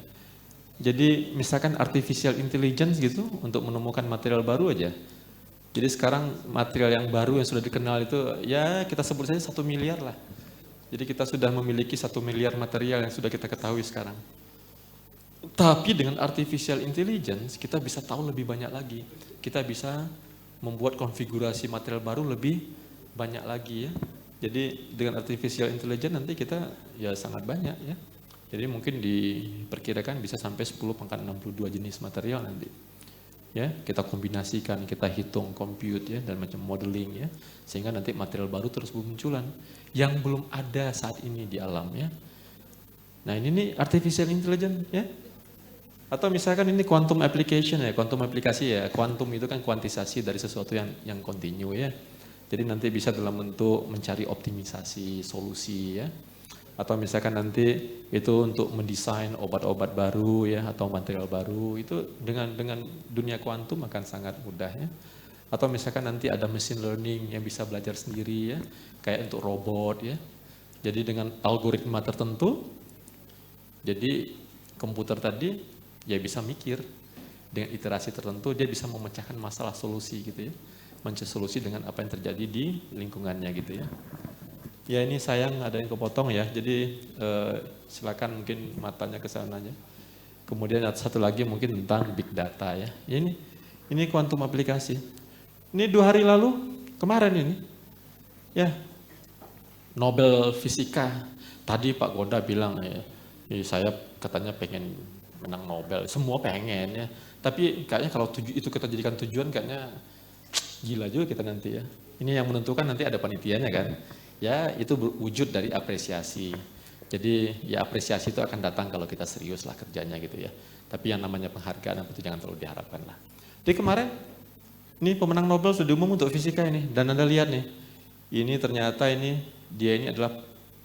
Jadi misalkan artificial intelligence gitu untuk menemukan material baru aja. Jadi sekarang material yang baru yang sudah dikenal itu ya kita sebut saja 1 miliar lah. Jadi kita sudah memiliki 1 miliar material yang sudah kita ketahui sekarang. Tapi dengan artificial intelligence kita bisa tahu lebih banyak lagi. Kita bisa membuat konfigurasi material baru lebih banyak lagi ya. Jadi dengan artificial intelligence nanti kita ya sangat banyak ya. Jadi mungkin diperkirakan bisa sampai 10⁻62 jenis material nanti. Ya, kita kombinasikan, kita hitung, compute ya dan macam modeling ya. Sehingga nanti material baru terus bermunculan yang belum ada saat ini di alam ya. Nah, ini nih artificial intelligence ya. Atau misalkan ini quantum application ya, quantum aplikasi ya, quantum itu kan kuantisasi dari sesuatu yang kontinu ya. Jadi nanti bisa dalam bentuk mencari optimisasi solusi ya. Atau misalkan nanti itu untuk mendesain obat-obat baru ya atau material baru, itu dengan dunia kuantum akan sangat mudah ya. Atau misalkan nanti ada machine learning yang bisa belajar sendiri ya, kayak untuk robot ya. Jadi dengan algoritma tertentu, jadi komputer tadi ya bisa mikir dengan iterasi tertentu, dia bisa memecahkan masalah solusi gitu ya, mencari solusi dengan apa yang terjadi di lingkungannya gitu ya. Ya ini sayang ada yang kepotong ya, jadi silakan mungkin matanya ke sana aja. Kemudian satu lagi mungkin tentang big data ya. Ini kuantum aplikasi. Ini 2 hari lalu, kemarin ini, ya Nobel Fisika. Tadi Pak Goda bilang ya, saya katanya pengen menang Nobel, semua pengen ya. Tapi kayaknya kalau itu kita jadikan tujuan kayaknya gila juga kita nanti ya. Ini yang menentukan nanti ada panitianya kan. Ya itu wujud dari apresiasi. Jadi ya apresiasi itu akan datang kalau kita serius lah kerjanya gitu ya. Tapi yang namanya penghargaan itu jangan terlalu diharapkan lah. Jadi kemarin ini pemenang Nobel sudah diumum untuk fisika ini. Dan Anda lihat nih, ini ternyata dia ini adalah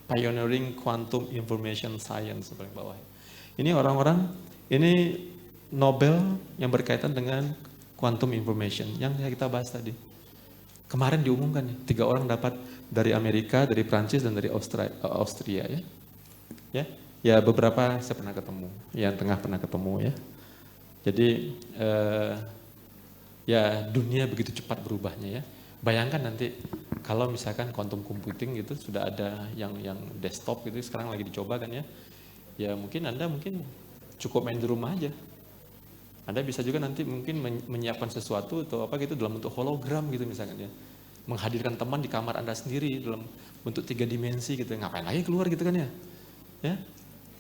pioneering quantum information science paling bawah. Ini orang-orang, ini Nobel yang berkaitan dengan quantum information yang kita bahas tadi. Kemarin diumumkan nih, 3 orang dapat dari Amerika, dari Prancis, dan dari Austria ya. Ya beberapa saya pernah ketemu, yang tengah pernah ketemu ya. Jadi ya dunia begitu cepat berubahnya ya. Bayangkan nanti kalau misalkan quantum computing itu sudah ada yang desktop gitu sekarang lagi dicoba kan ya. Ya mungkin Anda cukup main di rumah aja. Anda bisa juga nanti mungkin menyiapkan sesuatu atau apa gitu dalam bentuk hologram gitu misalkan ya. Menghadirkan teman di kamar Anda sendiri dalam bentuk 3 dimensi gitu. Ngapain lagi keluar gitu kan ya. Ya.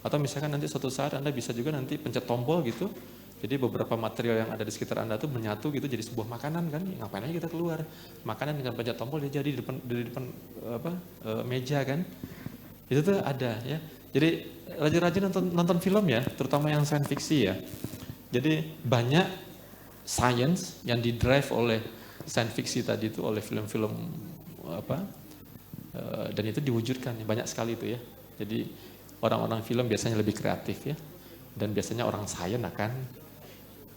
Atau misalkan nanti suatu saat Anda bisa juga nanti pencet tombol gitu. Jadi beberapa material yang ada di sekitar Anda tuh menyatu gitu jadi sebuah makanan kan. Ngapain lagi kita keluar. Makanan dengan pencet tombol dia jadi di depan meja kan. Itu tuh ada ya. Jadi rajin-rajin nonton film ya, terutama yang science fiksi ya. Jadi banyak science yang didrive oleh science fiksi tadi itu oleh film-film dan itu diwujudkan banyak sekali itu ya. Jadi orang-orang film biasanya lebih kreatif ya, dan biasanya orang sains akan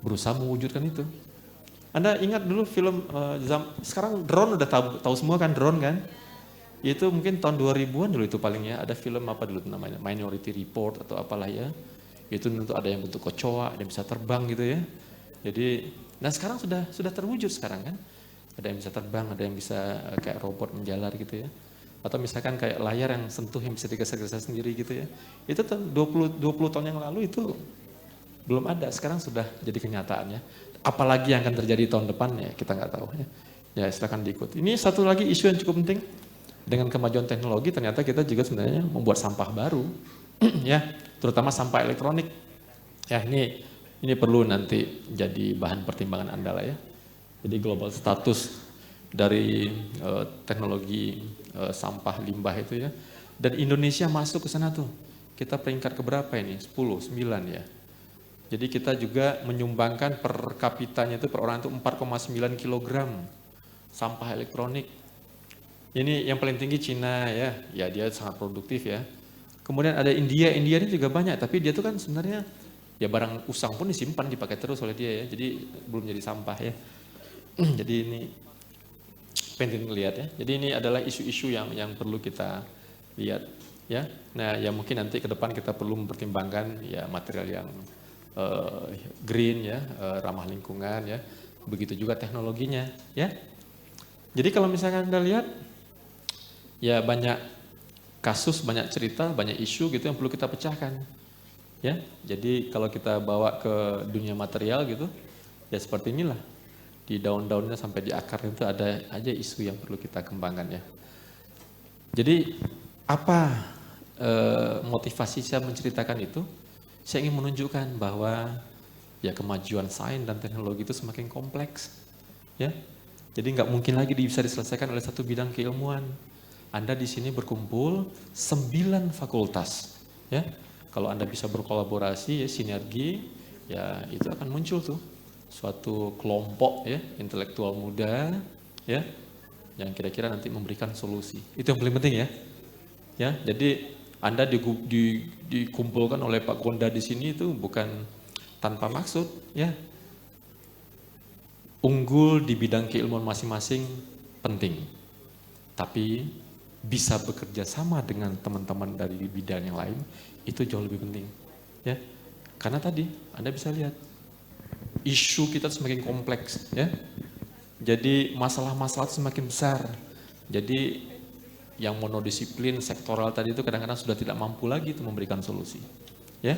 berusaha mewujudkan itu. Anda ingat dulu film sekarang drone udah tahu semua kan drone kan? Itu mungkin tahun 2000-an dulu itu paling ya, ada film apa dulu namanya Minority Report atau apalah ya. Itu tentu ada yang bentuk kecoa, ada yang bisa terbang gitu ya. Jadi, nah sekarang sudah terwujud sekarang kan. Ada yang bisa terbang, ada yang bisa kayak robot menjalar gitu ya. Atau misalkan kayak layar yang sentuh yang bisa digeser-geser sendiri gitu ya. Itu 20 tahun yang lalu itu belum ada, sekarang sudah jadi kenyataan ya. Apalagi yang akan terjadi tahun depan ya kita nggak tahu ya. Ya silakan diikuti. Ini satu lagi isu yang cukup penting. Dengan kemajuan teknologi ternyata kita juga sebenarnya membuat sampah baru. Ya, terutama sampah elektronik. Ya, ini perlu nanti jadi bahan pertimbangan Anda lah ya. Jadi global status dari teknologi sampah limbah itu ya. Dan Indonesia masuk ke sana tuh. Kita peringkat keberapa ini? 10, 9 ya. Jadi kita juga menyumbangkan per kapitanya itu per orang itu 4,9 kg sampah elektronik. Ini yang paling tinggi Cina ya dia sangat produktif ya. Kemudian ada India ini juga banyak, tapi dia tuh kan sebenarnya ya barang usang pun disimpan dipakai terus oleh dia ya, jadi belum jadi sampah ya. Jadi ini penting lihat ya. Jadi ini adalah isu-isu yang perlu kita lihat ya. Nah ya mungkin nanti ke depan kita perlu mempertimbangkan ya material yang green ya, ramah lingkungan ya. Begitu juga teknologinya ya. Jadi kalau misalkan Anda lihat ya banyak kasus, banyak cerita, banyak isu gitu yang perlu kita pecahkan. Ya, jadi kalau kita bawa ke dunia material gitu, ya seperti inilah. Di daun-daunnya sampai di akarnya itu ada aja isu yang perlu kita kembangkan ya. Jadi apa motivasi saya menceritakan itu? Saya ingin menunjukkan bahwa ya kemajuan sains dan teknologi itu semakin kompleks. Ya, jadi nggak mungkin lagi bisa diselesaikan oleh satu bidang keilmuan. Anda di sini berkumpul 9 fakultas, ya. Kalau Anda bisa berkolaborasi, ya, sinergi, ya itu akan muncul tuh suatu kelompok, ya, intelektual muda, ya, yang kira-kira nanti memberikan solusi. Itu yang paling penting ya. Ya, jadi Anda dikumpulkan oleh Pak Gonda di sini itu bukan tanpa maksud, ya. Unggul di bidang keilmuan masing-masing penting, tapi bisa bekerja sama dengan teman-teman dari bidang yang lain itu jauh lebih penting, ya. Karena tadi Anda bisa lihat isu kita semakin kompleks, ya. Jadi masalah-masalah semakin besar. Jadi yang monodisiplin sektoral tadi itu kadang-kadang sudah tidak mampu lagi itu memberikan solusi, ya.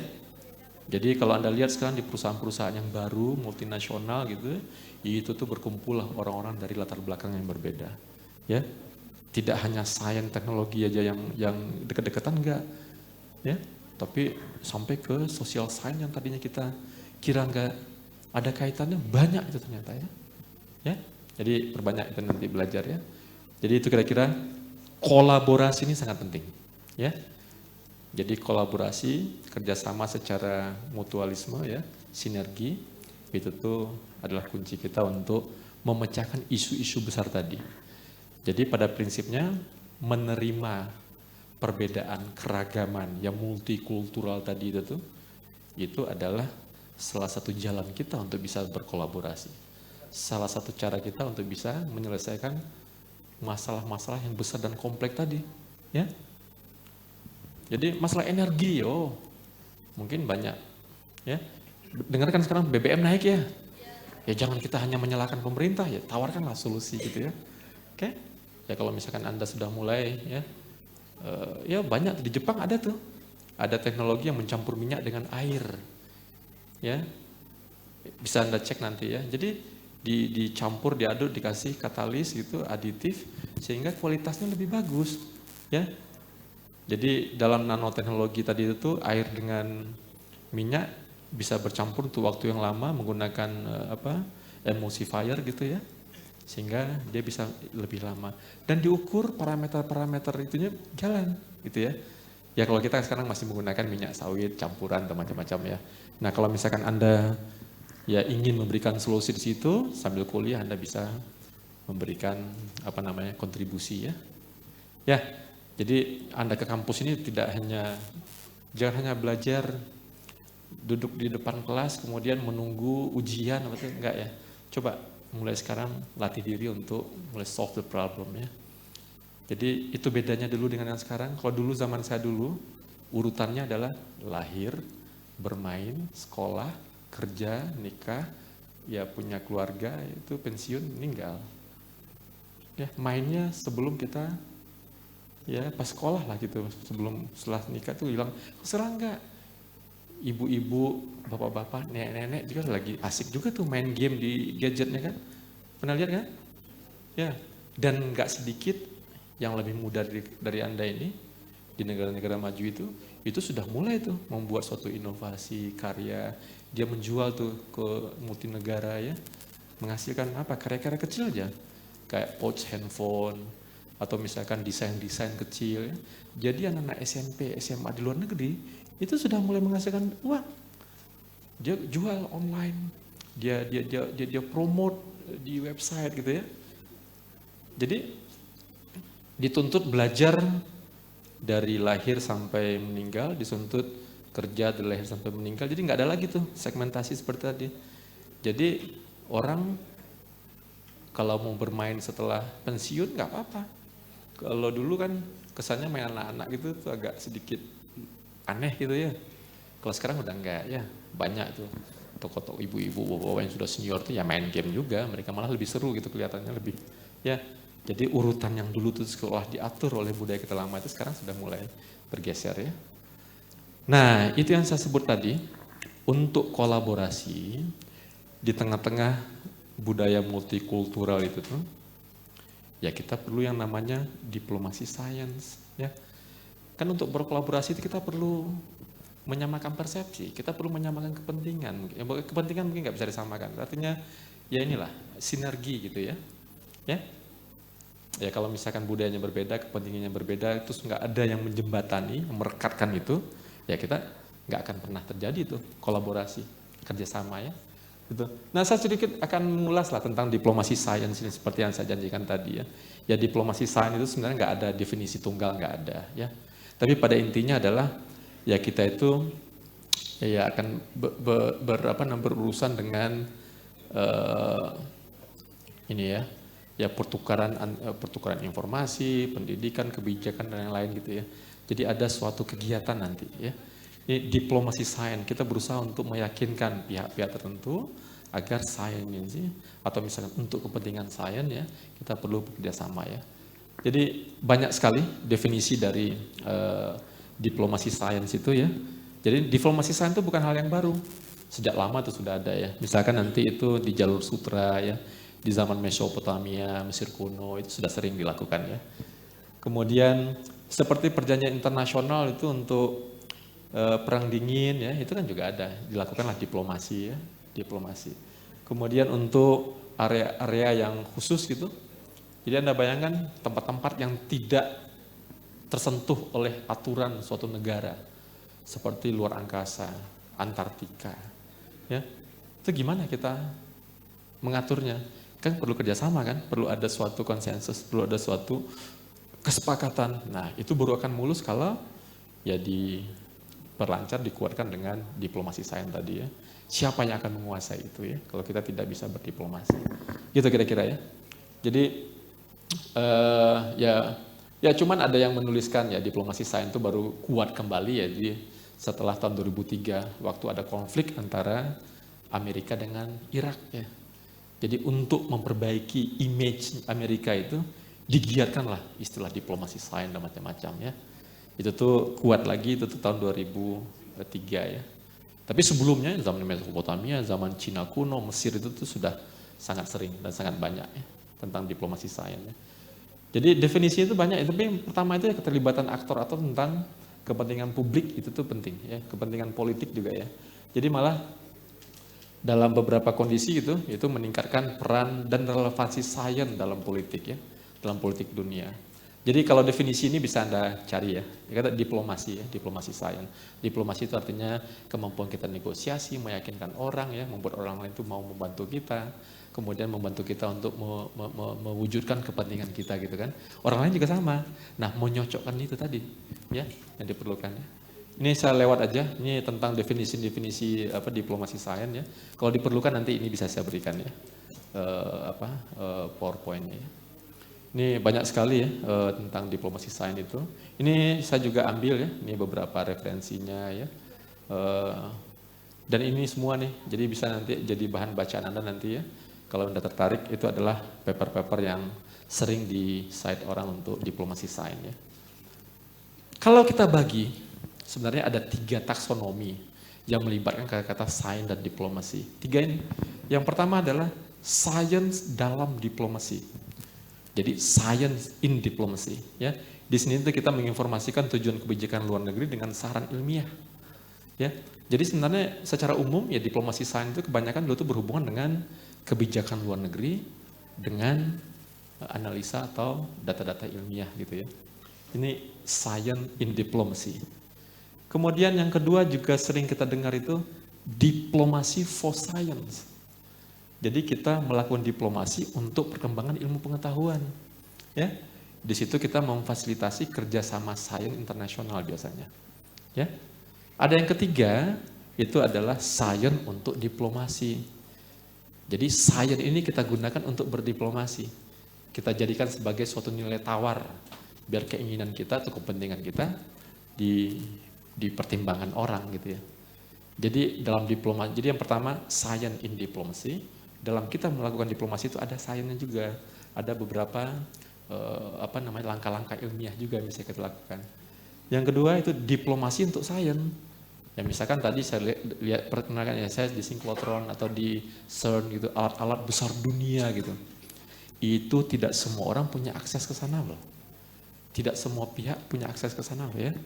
Jadi kalau Anda lihat sekarang di perusahaan-perusahaan yang baru multinasional gitu, itu tuh berkumpul lah orang-orang dari latar belakang yang berbeda, ya. Tidak hanya sains teknologi aja yang dekat-dekatan enggak, ya. Tapi sampai ke social science yang tadinya kita kira enggak ada kaitannya, banyak itu ternyata, ya. Ya. Jadi perbanyak itu nanti belajar, ya. Jadi itu kira-kira kolaborasi ini sangat penting, ya. Jadi kolaborasi, kerjasama secara mutualisme, ya, sinergi, itu tuh adalah kunci kita untuk memecahkan isu-isu besar tadi. Jadi pada prinsipnya menerima perbedaan keragaman yang multikultural tadi itu adalah salah satu jalan kita untuk bisa berkolaborasi. Salah satu cara kita untuk bisa menyelesaikan masalah-masalah yang besar dan kompleks tadi, ya. Jadi masalah energi, mungkin banyak, ya. Dengarkan sekarang BBM naik, ya. Ya jangan kita hanya menyalahkan pemerintah, ya tawarkanlah solusi gitu, ya. Oke? Ya kalau misalkan Anda sudah mulai, ya banyak di Jepang ada tuh, ada teknologi yang mencampur minyak dengan air, ya. Bisa Anda cek nanti, ya. Jadi dicampur, diaduk, dikasih katalis gitu, aditif, sehingga kualitasnya lebih bagus, ya. Jadi dalam nanoteknologi tadi itu air dengan minyak bisa bercampur untuk waktu yang lama menggunakan emulsifier gitu, ya, sehingga dia bisa lebih lama dan diukur parameter-parameter itunya jalan gitu, ya. Ya kalau kita sekarang masih menggunakan minyak sawit campuran atau macam-macam, ya. Nah kalau misalkan Anda ya ingin memberikan solusi di situ sambil kuliah, Anda bisa memberikan kontribusi, ya. Ya. Jadi Anda ke kampus ini jangan hanya belajar duduk di depan kelas kemudian menunggu ujian enggak, ya. Coba mulai sekarang latih diri untuk mulai solve the problem, ya. Jadi itu bedanya dulu dengan yang sekarang. Kalau dulu zaman saya dulu urutannya adalah lahir, bermain, sekolah, kerja, nikah, ya punya keluarga, itu pensiun, meninggal. Ya, mainnya sebelum kita ya pas sekolah lah gitu, setelah nikah tuh hilang. Sekarang enggak, ibu-ibu, bapak-bapak, nenek-nenek juga lagi asik juga tuh main game di gadgetnya, kan, pernah lihat kan? Ya, dan enggak sedikit yang lebih muda dari Anda ini di negara-negara maju itu sudah mulai tuh membuat suatu inovasi karya, dia menjual tuh ke multinegara, ya, menghasilkan karya-karya kecil aja, kayak pouch handphone, atau misalkan desain-desain kecil, ya. Jadi anak-anak SMP, SMA di luar negeri itu sudah mulai menghasilkan uang. Dia jual online, dia promote di website gitu, ya. Jadi dituntut belajar dari lahir sampai meninggal, dituntut kerja dari lahir sampai meninggal. Jadi nggak ada lagi tuh segmentasi seperti tadi. Jadi orang kalau mau bermain setelah pensiun nggak apa-apa. Kalau dulu kan kesannya main anak-anak gitu tuh agak sedikit aneh gitu, ya. Kalau sekarang udah enggak, ya. Banyak tuh tokoh-tokoh ibu-ibu, bapak-bapak yang sudah senior tuh ya main game juga. Mereka malah lebih seru gitu kelihatannya, lebih, ya. Jadi urutan yang dulu tuh sekolah diatur oleh budaya kita lama itu sekarang sudah mulai bergeser, ya. Nah itu yang saya sebut tadi, untuk kolaborasi di tengah-tengah budaya multikultural itu tuh, ya kita perlu yang namanya diplomasi sains, ya. Kan untuk berkolaborasi itu kita perlu menyamakan persepsi, kita perlu menyamakan kepentingan. Kepentingan mungkin nggak bisa disamakan, artinya ya inilah sinergi gitu, ya. Ya, ya kalau misalkan budayanya berbeda, kepentingannya berbeda, terus nggak ada yang menjembatani, merekatkan itu, ya kita nggak akan pernah terjadi tuh kolaborasi, kerjasama, ya. Gitu. Nah saya sedikit akan mengulas lah tentang diplomasi sains ini seperti yang saya janjikan tadi, ya. Ya diplomasi sains itu sebenarnya nggak ada definisi tunggal, nggak ada, ya. Tapi pada intinya adalah ya kita itu ya akan berurusan dengan ini ya pertukaran informasi, pendidikan, kebijakan dan yang lain gitu ya. Jadi ada suatu kegiatan nanti ya. Ini diplomasi sains, kita berusaha untuk meyakinkan pihak-pihak tertentu agar sains ini atau misalkan untuk kepentingan sains ya, kita perlu bekerja sama ya. Jadi banyak sekali definisi dari diplomasi sains itu ya. Jadi diplomasi sains itu bukan hal yang baru. Sejak lama itu sudah ada ya. Misalkan nanti itu di jalur sutra ya, di zaman Mesopotamia, Mesir kuno itu sudah sering dilakukan ya. Kemudian seperti perjanjian internasional itu untuk perang dingin ya, itu kan juga ada, dilakukanlah diplomasi ya, diplomasi. Kemudian untuk area-area yang khusus gitu, jadi Anda bayangkan tempat-tempat yang tidak tersentuh oleh aturan suatu negara, seperti luar angkasa, Antartika, ya, itu gimana kita mengaturnya? Kan perlu kerjasama kan, perlu ada suatu konsensus, perlu ada suatu kesepakatan. Nah itu baru akan mulus kalau ya diperlancar, dikuatkan dengan diplomasi sains tadi ya. Siapa yang akan menguasai itu ya, kalau kita tidak bisa berdiplomasi. Gitu kira-kira ya. Jadi ya cuman ada yang menuliskan ya diplomasi sains itu baru kuat kembali ya setelah tahun 2003 waktu ada konflik antara Amerika dengan Irak ya. Jadi untuk memperbaiki image Amerika itu digiatkanlah istilah diplomasi sains dan macam-macam ya. Itu tuh kuat lagi itu tuh tahun 2003 ya. Tapi sebelumnya zaman Mesopotamia, zaman Cina kuno, Mesir itu tuh sudah sangat sering dan sangat banyak ya tentang diplomasi sains ya. Jadi definisi itu banyak, tapi yang pertama itu ya keterlibatan aktor atau tentang kepentingan publik itu tuh penting ya, kepentingan politik juga ya. Jadi malah dalam beberapa kondisi itu meningkatkan peran dan relevansi sains dalam politik ya, dalam politik dunia. Jadi kalau definisi ini bisa Anda cari ya, kata diplomasi ya, diplomasi sains. Diplomasi itu artinya kemampuan kita negosiasi, meyakinkan orang ya, membuat orang lain itu mau membantu kita, kemudian membantu kita untuk mewujudkan kepentingan kita gitu kan. Orang lain juga sama. Nah, menyocokkan itu tadi ya yang diperlukan ya. Ini saya lewat aja, ini tentang definisi-definisi diplomasi sains ya. Kalau diperlukan nanti ini bisa saya berikan ya. PowerPoint-nya ya. Ini banyak sekali ya tentang diplomasi sains itu. Ini saya juga ambil ya, ini beberapa referensinya ya. Dan ini semua nih, jadi bisa nanti jadi bahan bacaan Anda nanti ya. Kalau Anda tertarik, itu adalah paper-paper yang sering di-cite orang untuk diplomasi sains ya. Kalau kita bagi, sebenarnya ada 3 taksonomi yang melibatkan kata-kata sains dan diplomasi. 3 ini. Yang pertama adalah science dalam diplomasi. Jadi science in diplomacy ya. Di sini itu kita menginformasikan tujuan kebijakan luar negeri dengan saran ilmiah. Ya. Jadi sebenarnya secara umum ya diplomasi sains itu kebanyakan dulu tuh berhubungan dengan kebijakan luar negeri dengan analisa atau data-data ilmiah gitu ya. Ini science in diplomacy. Kemudian yang kedua juga sering kita dengar itu diplomasi for science. Jadi kita melakukan diplomasi untuk perkembangan ilmu pengetahuan, ya. Di situ kita memfasilitasi kerjasama sains internasional biasanya, ya. Ada yang ketiga itu adalah sains untuk diplomasi. Jadi sains ini kita gunakan untuk berdiplomasi. Kita jadikan sebagai suatu nilai tawar biar keinginan kita atau kepentingan kita dipertimbangkan orang gitu ya. Jadi dalam diplomasi, jadi yang pertama science in diplomacy. Dalam kita melakukan diplomasi itu ada sainsnya juga, ada beberapa langkah-langkah ilmiah juga yang bisa kita lakukan. Yang kedua itu diplomasi untuk sains. Ya misalkan tadi saya lihat perkenalkan ya saya di sinklotron atau di CERN gitu, alat-alat besar dunia gitu. Itu tidak semua orang punya akses ke sana loh. Tidak semua pihak punya akses ke sana loh ya.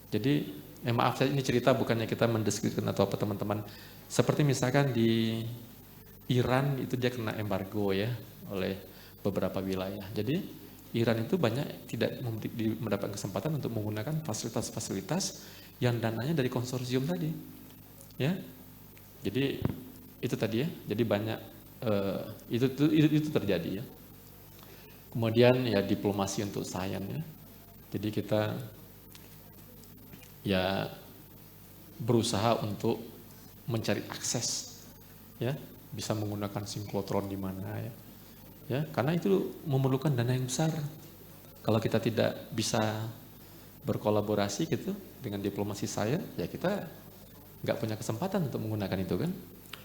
Jadi maaf saya ini cerita bukannya kita mendeskripsikan atau apa teman-teman. Seperti misalkan di Iran itu dia kena embargo ya oleh beberapa wilayah. Jadi Iran itu banyak tidak mendapat kesempatan untuk menggunakan fasilitas-fasilitas yang dananya dari konsorsium tadi. Ya. Jadi itu tadi ya. Jadi banyak itu terjadi ya. Kemudian ya diplomasi untuk sains ya. Jadi kita ya berusaha untuk mencari akses, ya bisa menggunakan sinklotron di mana ya. Ya, karena itu memerlukan dana yang besar. Kalau kita tidak bisa berkolaborasi gitu dengan diplomasi saya, ya kita nggak punya kesempatan untuk menggunakan itu kan.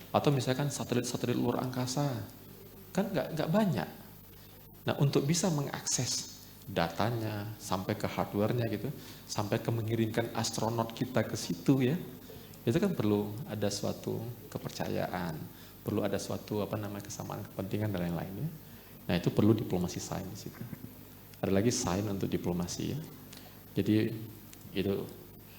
Atau misalkan satelit-satelit luar angkasa, kan nggak banyak. Nah, untuk bisa mengakses datanya sampai ke hardware-nya gitu, sampai ke mengirimkan astronot kita ke situ ya, itu kan perlu ada suatu kepercayaan, perlu ada suatu kesamaan kepentingan dan lain-lain ya. Nah, itu perlu diplomasi sains itu. Ada lagi sains untuk diplomasi ya. Jadi itu.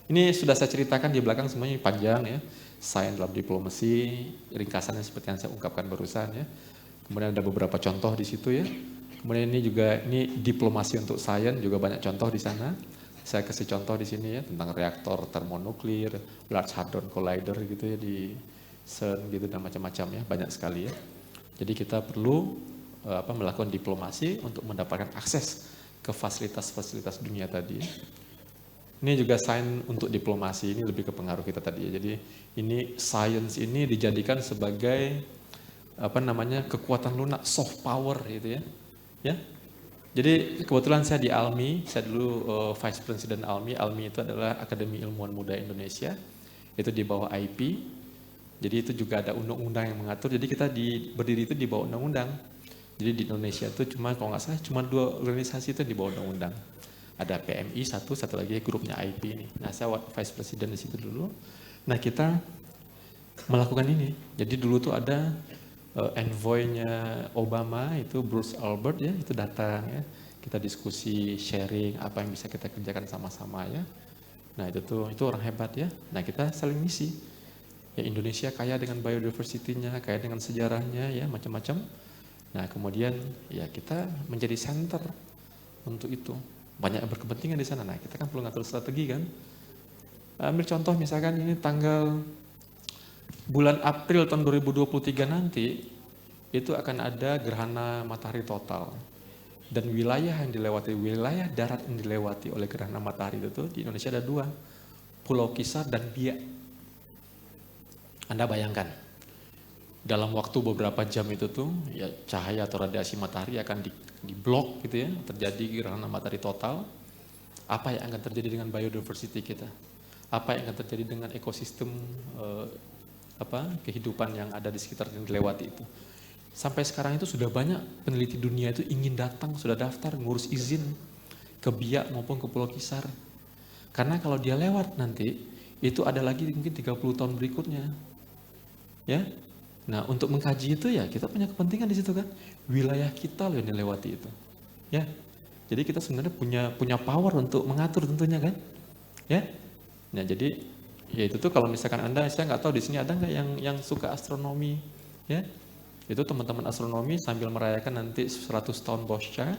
Ini sudah saya ceritakan di belakang semuanya panjang ya. Sains dalam diplomasi, ringkasannya seperti yang saya ungkapkan barusan ya. Kemudian ada beberapa contoh di situ ya. Kemudian ini diplomasi untuk sains juga banyak contoh di sana. Saya kasih contoh di sini ya tentang reaktor termonuklir, Large Hadron Collider gitu ya di CERN gitu dan macam-macam ya, banyak sekali ya. Jadi kita perlu melakukan diplomasi untuk mendapatkan akses ke fasilitas-fasilitas dunia tadi. Ini juga sains untuk diplomasi, ini lebih ke pengaruh kita tadi ya. Jadi ini sains ini dijadikan sebagai kekuatan lunak, soft power gitu ya. Ya. Jadi kebetulan saya di ALMI, saya dulu Vice President ALMI. ALMI itu adalah Akademi Ilmuwan Muda Indonesia. Itu di bawah IP. Jadi itu juga ada undang-undang yang mengatur. Jadi kita berdiri itu di bawah undang-undang. Jadi di Indonesia itu kalau nggak salah cuma 2 organisasi itu di bawah undang-undang. Ada PMI satu lagi grupnya IP ini. Nah, saya Vice President di situ dulu. Nah, kita melakukan ini. Jadi dulu tuh ada envoy-nya Obama itu Bruce Albert ya, itu datang ya. Kita diskusi, sharing apa yang bisa kita kerjakan sama-sama ya. Nah, itu orang hebat ya. Nah, kita saling ngisi. Ya, Indonesia kaya dengan biodiversity-nya, kaya dengan sejarahnya ya, macam-macam. Nah, kemudian ya kita menjadi center untuk itu. Banyak yang berkepentingan di sana. Nah, kita kan perlu ngatur strategi kan. Ambil contoh misalkan ini tanggal bulan April tahun 2023 nanti itu akan ada gerhana matahari total. Dan wilayah darat yang dilewati oleh gerhana matahari itu di Indonesia ada 2, Pulau Kisar dan Biak. Anda bayangkan, dalam waktu beberapa jam itu tuh, ya cahaya atau radiasi matahari akan diblok gitu ya, terjadi gerhana matahari total. Apa yang akan terjadi dengan biodiversity kita? Apa yang akan terjadi dengan ekosistem kehidupan yang ada di sekitar yang dilewati itu? Sampai sekarang itu sudah banyak peneliti dunia itu ingin datang, sudah daftar ngurus izin ke Biak maupun ke Pulau Kisar. Karena kalau dia lewat nanti, itu ada lagi mungkin 30 tahun berikutnya. Ya, nah untuk mengkaji itu ya kita punya kepentingan di situ kan, wilayah kita loh yang dilewati itu, ya. Jadi kita sebenarnya punya power untuk mengatur tentunya kan, ya. Nah jadi ya itu tuh kalau misalkan Anda, saya nggak tahu di sini ada nggak yang suka astronomi, ya. Itu teman-teman astronomi sambil merayakan nanti 100 tahun Boscha,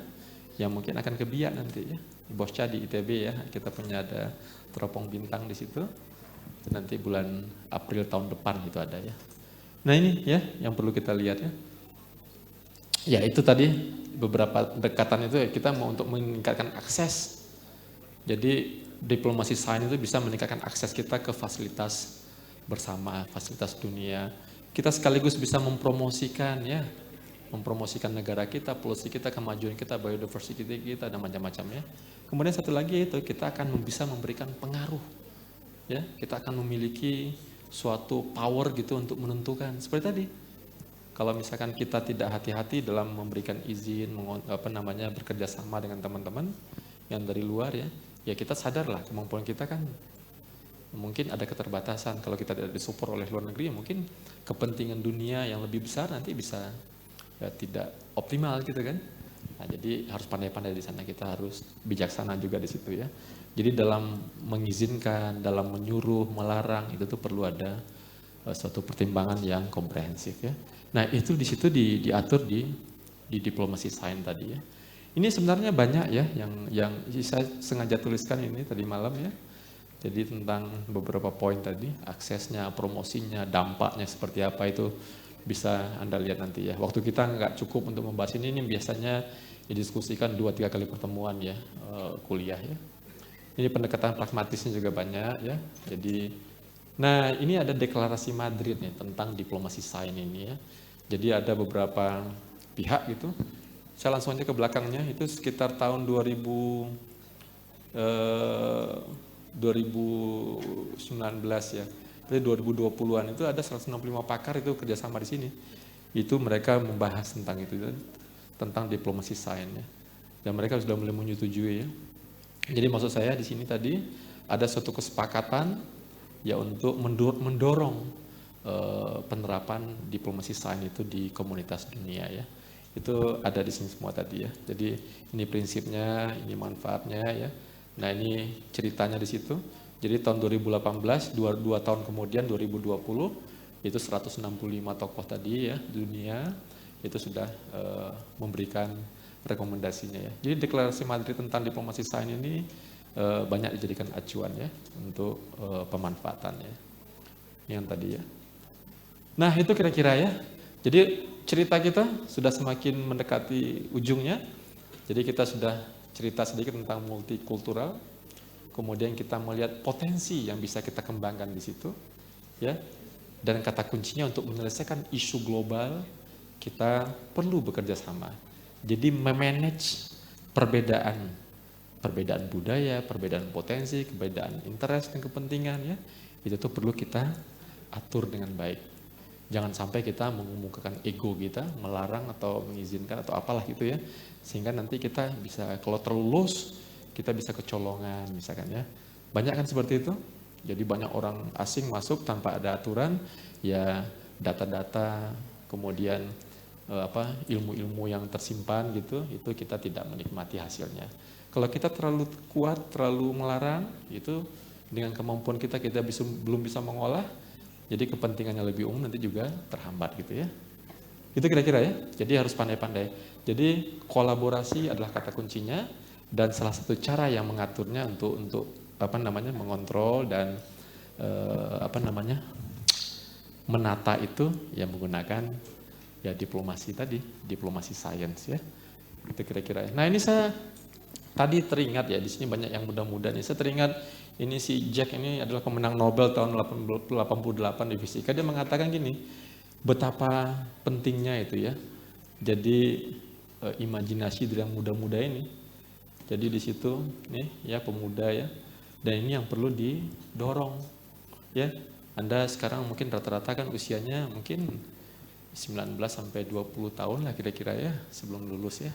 yang mungkin akan ke Biak nanti ya. Boscha di ITB ya, kita punya ada teropong bintang di situ. Nanti bulan April tahun depan itu ada ya. Nah ini ya yang perlu kita lihat ya. Ya itu tadi beberapa dekatan itu ya, kita mau untuk meningkatkan akses. Jadi diplomasi sains itu bisa meningkatkan akses kita ke fasilitas bersama, fasilitas dunia. Kita sekaligus bisa mempromosikan ya, mempromosikan negara kita, polusi kita, kemajuan kita, biodiversity kita dan macam-macam ya. Kemudian satu lagi itu kita akan bisa memberikan pengaruh. Ya, kita akan memiliki suatu power gitu untuk menentukan. Seperti tadi, kalau misalkan kita tidak hati-hati dalam memberikan izin, bekerja sama dengan teman-teman yang dari luar ya, ya kita sadarlah kemampuan kita kan mungkin ada keterbatasan. Kalau kita tidak disupport oleh luar negeri, ya mungkin kepentingan dunia yang lebih besar nanti bisa ya, tidak optimal gitu kan. Nah, jadi harus pandai-pandai di sana, kita harus bijaksana juga di situ ya. Jadi dalam mengizinkan, dalam menyuruh, melarang itu tuh perlu ada suatu pertimbangan yang komprehensif ya. Nah itu di situ diatur di diplomasi sains tadi ya. Ini sebenarnya banyak ya yang saya sengaja tuliskan ini tadi malam ya. Jadi tentang beberapa poin tadi, aksesnya, promosinya, dampaknya seperti apa itu bisa Anda lihat nanti ya. Waktu kita nggak cukup untuk membahas ini biasanya didiskusikan 2-3 kali pertemuan ya kuliah ya. Ini pendekatan pragmatisnya juga banyak ya. Jadi, nah ini ada deklarasi Madrid nih tentang diplomasi sains ini ya. Jadi ada beberapa pihak gitu. Saya langsung aja ke belakangnya, itu sekitar tahun 2019 ya. Jadi 2020-an itu ada 165 pakar itu kerjasama di sini. Itu mereka membahas tentang itu, tentang diplomasi sains ya. Dan mereka sudah mulai menyetujui ya. Jadi maksud saya di sini tadi ada suatu kesepakatan ya untuk mendorong penerapan diplomasi sains itu di komunitas dunia ya. Itu ada di sini semua tadi ya. Jadi ini prinsipnya, ini manfaatnya ya. Nah ini ceritanya di situ. Jadi tahun 2018, dua tahun kemudian 2020 itu 165 tokoh tadi ya dunia itu sudah memberikan rekomendasinya ya. Jadi deklarasi Madrid tentang diplomasi sains ini banyak dijadikan acuan ya untuk pemanfaatannya. Yang tadi ya. Nah itu kira-kira ya. Jadi cerita kita sudah semakin mendekati ujungnya. Jadi kita sudah cerita sedikit tentang multikultural. Kemudian kita melihat potensi yang bisa kita kembangkan di situ, ya. Dan kata kuncinya untuk menyelesaikan isu global, kita perlu bekerja sama. Jadi memanage perbedaan budaya, perbedaan potensi, perbedaan interest dan kepentingan ya, itu tuh perlu kita atur dengan baik. Jangan sampai kita mengemukakan ego kita, melarang atau mengizinkan atau apalah gitu ya, sehingga nanti kita bisa kalau terlalu loose, kita bisa kecolongan misalkan ya. Banyak kan seperti itu. Jadi banyak orang asing masuk tanpa ada aturan, ya data-data, kemudian ilmu-ilmu yang tersimpan gitu, itu kita tidak menikmati hasilnya. Kalau kita terlalu kuat, terlalu melarang, itu dengan kemampuan kita belum bisa mengolah, jadi kepentingannya lebih umum nanti juga terhambat gitu ya. Itu kira-kira ya. Jadi harus pandai-pandai. Jadi kolaborasi adalah kata kuncinya dan salah satu cara yang mengaturnya untuk mengontrol dan menata itu ya menggunakan ya diplomasi tadi, diplomasi sains ya. Itu kira-kira. Nah, ini saya tadi teringat ya, di sini banyak yang muda-muda nih. Saya teringat ini si Jack ini adalah pemenang Nobel tahun 88 di fisika. Dia mengatakan gini, betapa pentingnya itu ya. Jadi imajinasi dari yang muda-muda ini. Jadi di situ nih ya pemuda ya. Dan ini yang perlu didorong ya. Anda sekarang mungkin rata-rata kan usianya mungkin 19 sampai 20 tahun lah kira-kira ya sebelum lulus ya.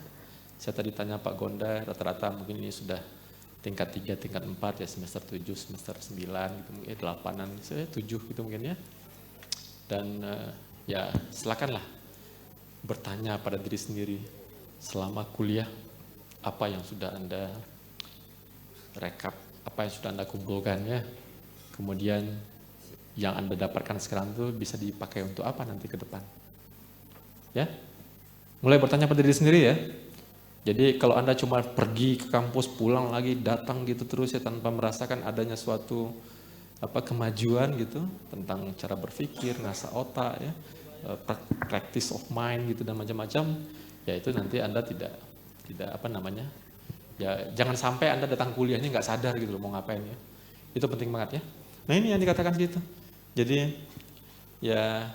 Saya tadi tanya Pak Gonda, rata-rata mungkin ini sudah tingkat 3, tingkat 4 ya, semester 7, semester 9 gitu, mungkin 8-an, saya 7 gitu mungkin ya. Dan ya silakanlah bertanya pada diri sendiri selama kuliah apa yang sudah Anda rekap, apa yang sudah Anda kumpulkan ya. Kemudian yang Anda dapatkan sekarang itu bisa dipakai untuk apa nanti ke depan. Ya. Mulai bertanya pada diri sendiri ya. Jadi kalau Anda cuma pergi ke kampus, pulang lagi, datang gitu terus ya tanpa merasakan adanya suatu kemajuan gitu tentang cara berpikir, ngasah otak ya, practice of mind gitu dan macam-macam, ya itu nanti Anda tidak ya jangan sampai Anda datang kuliahnya nggak sadar gitu loh mau ngapain ya. Itu penting banget ya. Nah ini yang dikatakan gitu. Jadi ya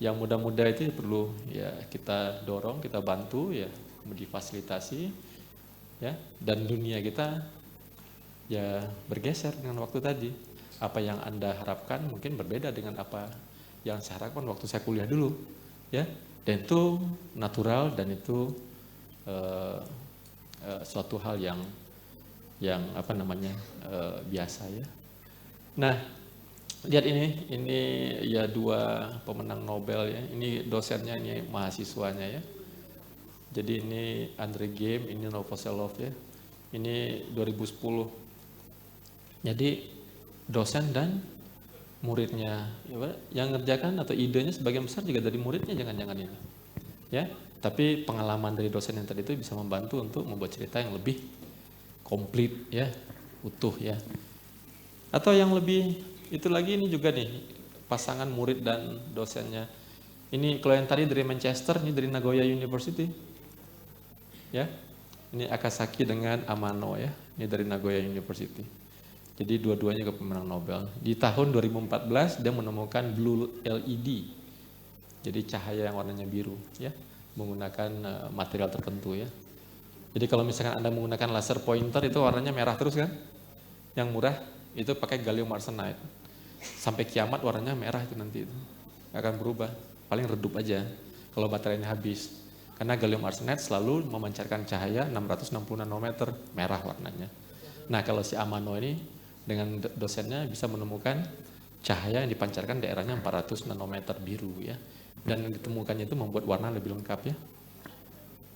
yang muda-muda itu perlu ya kita dorong, kita bantu ya, difasilitasi ya, dan dunia kita ya bergeser dengan waktu tadi. Apa yang Anda harapkan mungkin berbeda dengan apa yang saya harapkan waktu saya kuliah dulu ya. Dan itu natural dan itu suatu hal yang biasa ya. Nah, lihat ini ya dua pemenang Nobel ya. Ini dosennya, ini mahasiswanya ya. Jadi ini Andre Geim, ini Novoselov ya. Ini 2010. Jadi dosen dan muridnya yang ngerjakan atau idenya sebagian besar juga dari muridnya jangan-jangan ini. Ya, tapi pengalaman dari dosen yang tadi itu bisa membantu untuk membuat cerita yang lebih komplit ya, utuh ya. Atau yang lebih itu lagi ini juga nih pasangan murid dan dosennya. Ini kalau yang tadi dari Manchester, ini dari Nagoya University. Ya. Ini Akasaki dengan Amano ya. Ini dari Nagoya University. Jadi dua-duanya ke pemenang Nobel. Di tahun 2014 dia menemukan blue LED. Jadi cahaya yang warnanya biru ya, menggunakan material tertentu ya. Jadi kalau misalkan Anda menggunakan laser pointer itu warnanya merah terus kan? Yang murah itu pakai gallium arsenide. Sampai kiamat warnanya merah itu nanti itu. Gak akan berubah, paling redup aja kalau baterainya habis. Karena gallium arsenide selalu memancarkan cahaya 660 nanometer merah warnanya. Nah kalau si Amano ini dengan dosennya bisa menemukan cahaya yang dipancarkan daerahnya 400 nanometer biru ya. Dan yang ditemukannya itu membuat warna lebih lengkap ya.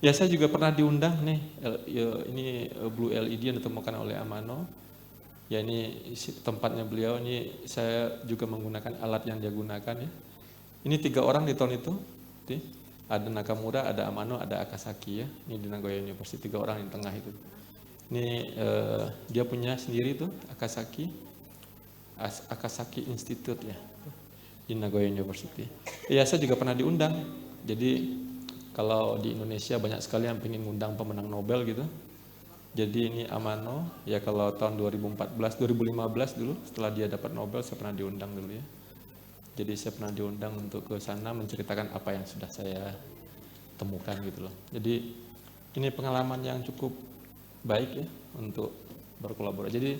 Ya saya juga pernah diundang nih, ini blue LED yang ditemukan oleh Amano. Ya ini tempatnya beliau, ini saya juga menggunakan alat yang dia gunakan ya. Ini 3 orang di tahun itu, ada Nakamura, ada Amano, ada Akasaki ya. Ini di Nagoya University, 3 orang di tengah itu. Ini dia punya sendiri tuh Akasaki Institute ya, di Nagoya University. Ya saya juga pernah diundang, jadi kalau di Indonesia banyak sekali yang pengen ngundang pemenang Nobel gitu. Jadi ini Amano, ya kalau tahun 2014, 2015 dulu setelah dia dapat Nobel saya pernah diundang dulu ya. Jadi saya pernah diundang untuk ke sana menceritakan apa yang sudah saya temukan gitu loh. Jadi ini pengalaman yang cukup baik ya untuk berkolaborasi. Jadi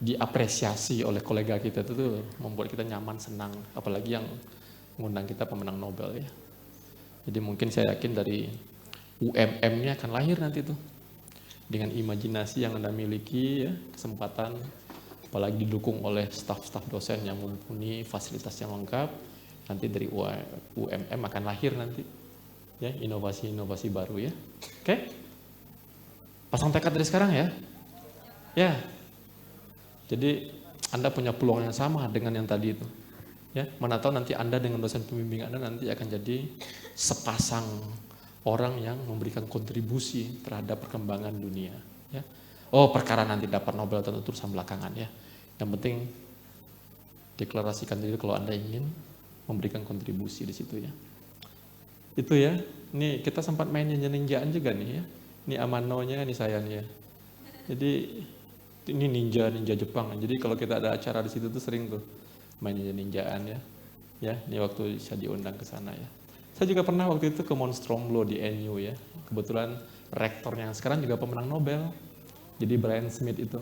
diapresiasi oleh kolega kita itu tuh membuat kita nyaman, senang, apalagi yang mengundang kita pemenang Nobel ya. Jadi mungkin saya yakin dari UMM-nya akan lahir nanti tuh. Dengan imajinasi yang Anda miliki ya, kesempatan, apalagi didukung oleh staf-staf dosen yang mumpuni, fasilitas yang lengkap, nanti dari UMM akan lahir nanti. Ya, inovasi-inovasi baru ya. Oke? Pasang tekad dari sekarang ya. Ya. Jadi Anda punya peluang yang sama dengan yang tadi itu. Ya, mana tahu nanti Anda dengan dosen pembimbing Anda nanti akan jadi sepasang orang yang memberikan kontribusi terhadap perkembangan dunia. Ya. Oh, perkara nanti dapat Nobel atau urusan belakangan ya. Yang penting deklarasikan diri kalau Anda ingin memberikan kontribusi di situ ya. Itu ya. Ini kita sempat main ninja-ninjaan juga nih ya. Ini Amano-nya, ini saya nih ya. Jadi ini ninja Jepang. Jadi kalau kita ada acara di situ tuh sering tuh main ninja-ninjaan ya. Ya, ini waktu saya diundang ke sana ya. Saya juga pernah waktu itu ke Monstromlo di NU ya. Kebetulan rektornya yang sekarang juga pemenang Nobel. Jadi Brian Smith itu.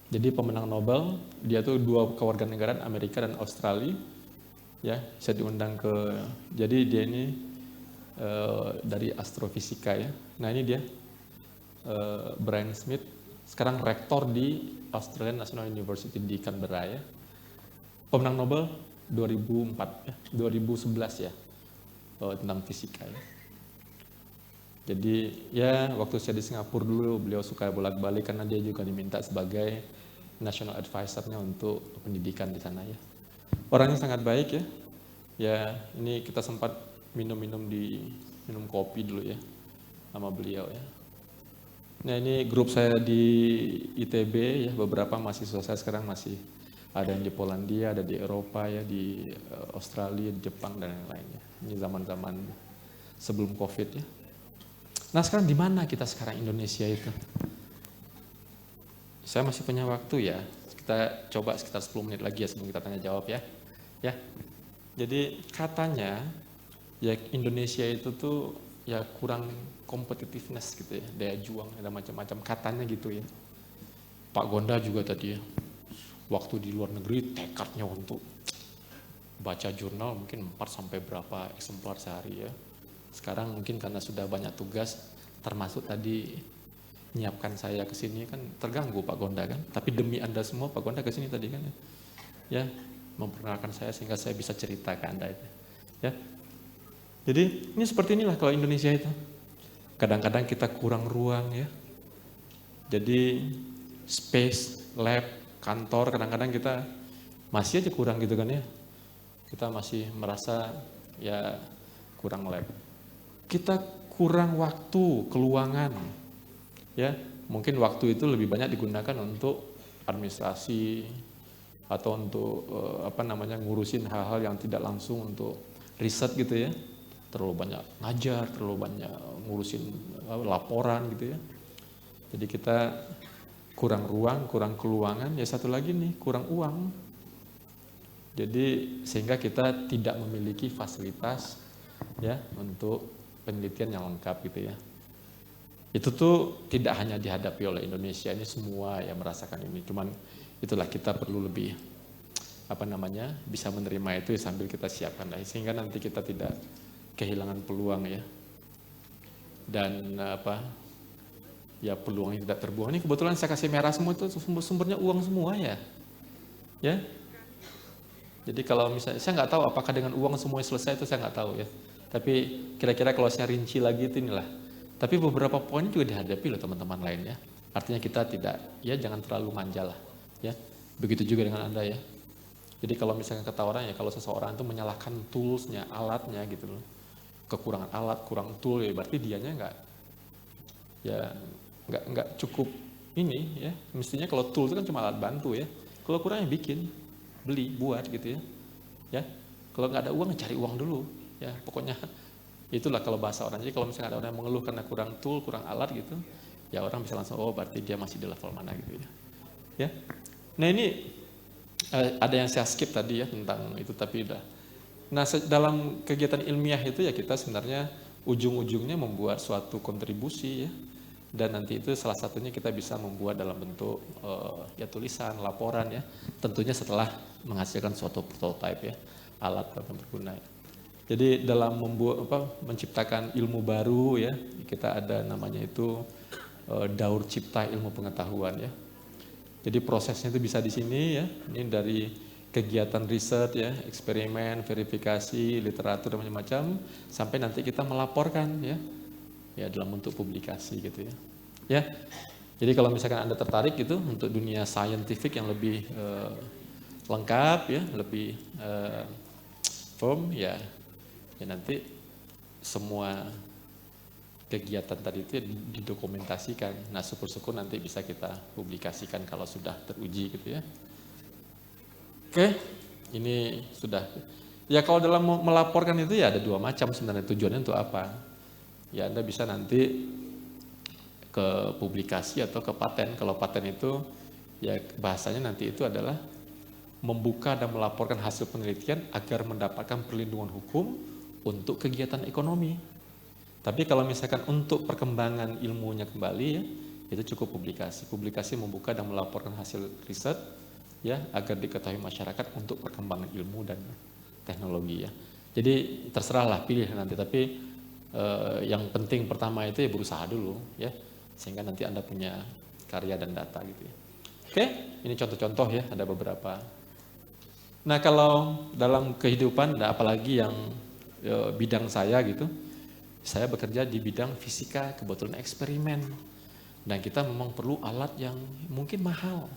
Jadi pemenang Nobel, dia tuh 2 kewarganegaraan Amerika dan Australia. Ya, saya diundang ke, jadi dia ini dari astrofisika ya. Nah ini dia Brian Smith, sekarang rektor di Australian National University di Canberra ya. Pemenang Nobel 2004 ya, 2011 ya, tentang fisika ya. Jadi ya waktu saya di Singapura dulu beliau suka bolak-balik karena dia juga diminta sebagai national advisor-nya untuk pendidikan di sana ya. Orangnya sangat baik ya. Ya ini kita sempat minum kopi dulu ya sama beliau ya. Nah ini grup saya di ITB ya, beberapa mahasiswa saya sekarang masih ada yang di Polandia, ada di Eropa ya, di Australia, di Jepang dan yang lainnya. Ini zaman-zaman sebelum Covid ya. Nah sekarang di mana kita sekarang Indonesia itu? Saya masih punya waktu ya. Kita coba sekitar 10 menit lagi ya sebelum kita tanya jawab ya. Ya. Jadi katanya ya Indonesia itu tuh ya kurang competitiveness gitu ya, daya juang ada macam-macam katanya gitu ya. Pak Gonda juga tadi ya. Waktu di luar negeri tekadnya untuk baca jurnal mungkin 4 sampai berapa eksemplar sehari ya. Sekarang mungkin karena sudah banyak tugas termasuk tadi menyiapkan saya ke sini kan terganggu Pak Gonda kan. Tapi demi Anda semua Pak Gonda ke sini tadi kan ya. Ya, memperkenalkan saya sehingga saya bisa cerita ke Anda itu. Ya. Jadi ini seperti inilah kalau Indonesia itu. Kadang-kadang kita kurang ruang ya. Jadi space, lab, kantor kadang-kadang kita masih aja kurang gitu kan ya. Kita masih merasa ya kurang lab. Kita kurang waktu, keluangan. Ya, mungkin waktu itu lebih banyak digunakan untuk administrasi atau untuk ngurusin hal-hal yang tidak langsung untuk riset gitu ya. terlalu banyak ngajar, terlalu banyak ngurusin laporan gitu ya. Jadi kita kurang ruang, kurang keluangan, ya satu lagi nih, kurang uang. Jadi sehingga kita tidak memiliki fasilitas ya untuk penelitian yang lengkap gitu ya. Itu tuh tidak hanya dihadapi oleh Indonesia, ini semua yang merasakan ini. Cuman itulah kita perlu lebih bisa menerima itu sambil kita siapkan lah, sehingga nanti kita tidak kehilangan peluang ya. Dan peluang yang tidak terbuang. Ini kebetulan saya kasih merah semua itu sumbernya uang semua ya. Ya. Jadi kalau misalnya saya nggak tahu apakah dengan uang semuanya selesai, itu saya nggak tahu ya. Tapi kira-kira kalau saya rinci lagi itu inilah. Tapi beberapa poin juga dihadapi loh teman-teman lain ya. Artinya kita jangan terlalu manja lah ya. Begitu juga dengan Anda ya. Jadi kalau misalnya kata orang ya, kalau seseorang itu menyalahkan toolsnya, alatnya gitu loh. Kekurangan alat, kurang tool ya, berarti dianya nggak cukup ini ya. Mestinya kalau tool itu kan cuma alat bantu ya. Kalau kurangnya bikin, beli, buat gitu ya. Ya. Kalau nggak ada uang, cari uang dulu ya. Pokoknya itulah kalau bahasa orang. Jadi kalau misalnya ada orang yang mengeluh karena kurang tool, kurang alat gitu, ya orang bisa langsung berarti dia masih di level mana gitu ya. Ya. Nah ini ada yang saya skip tadi ya tentang itu, tapi udah. Nah dalam kegiatan ilmiah itu ya kita sebenarnya ujung-ujungnya membuat suatu kontribusi ya, dan nanti itu salah satunya kita bisa membuat dalam bentuk tulisan, laporan ya, tentunya setelah menghasilkan suatu prototipe ya, alat yang berguna ya. Jadi dalam menciptakan ilmu baru ya, kita ada namanya itu daur cipta ilmu pengetahuan ya. Jadi prosesnya itu bisa di sini ya, ini dari kegiatan riset ya, eksperimen, verifikasi, literatur dan macam-macam, sampai nanti kita melaporkan ya dalam bentuk publikasi gitu ya. Ya, jadi kalau misalkan Anda tertarik gitu untuk dunia scientific yang lebih lengkap ya, lebih firm ya nanti semua kegiatan tadi itu didokumentasikan. Nah syukur-syukur nanti bisa kita publikasikan kalau sudah teruji gitu ya. Oke, ini sudah. Ya kalau dalam melaporkan itu ya ada dua macam sebenarnya, tujuannya untuk apa? Ya Anda bisa nanti ke publikasi atau ke paten. Kalau paten itu ya bahasanya nanti itu adalah membuka dan melaporkan hasil penelitian agar mendapatkan perlindungan hukum untuk kegiatan ekonomi. Tapi kalau misalkan untuk perkembangan ilmunya kembali ya, itu cukup publikasi. Publikasi membuka dan melaporkan hasil riset ya agar diketahui masyarakat untuk perkembangan ilmu dan teknologi ya. Jadi terserahlah pilih nanti, tapi yang penting pertama itu ya berusaha dulu ya, sehingga nanti Anda punya karya dan data gitu ya. Oke, ini contoh-contoh ya, ada beberapa. Nah kalau dalam kehidupan, apalagi yang bidang saya gitu, saya bekerja di bidang fisika, kebetulan eksperimen, dan kita memang perlu alat yang mungkin mahal,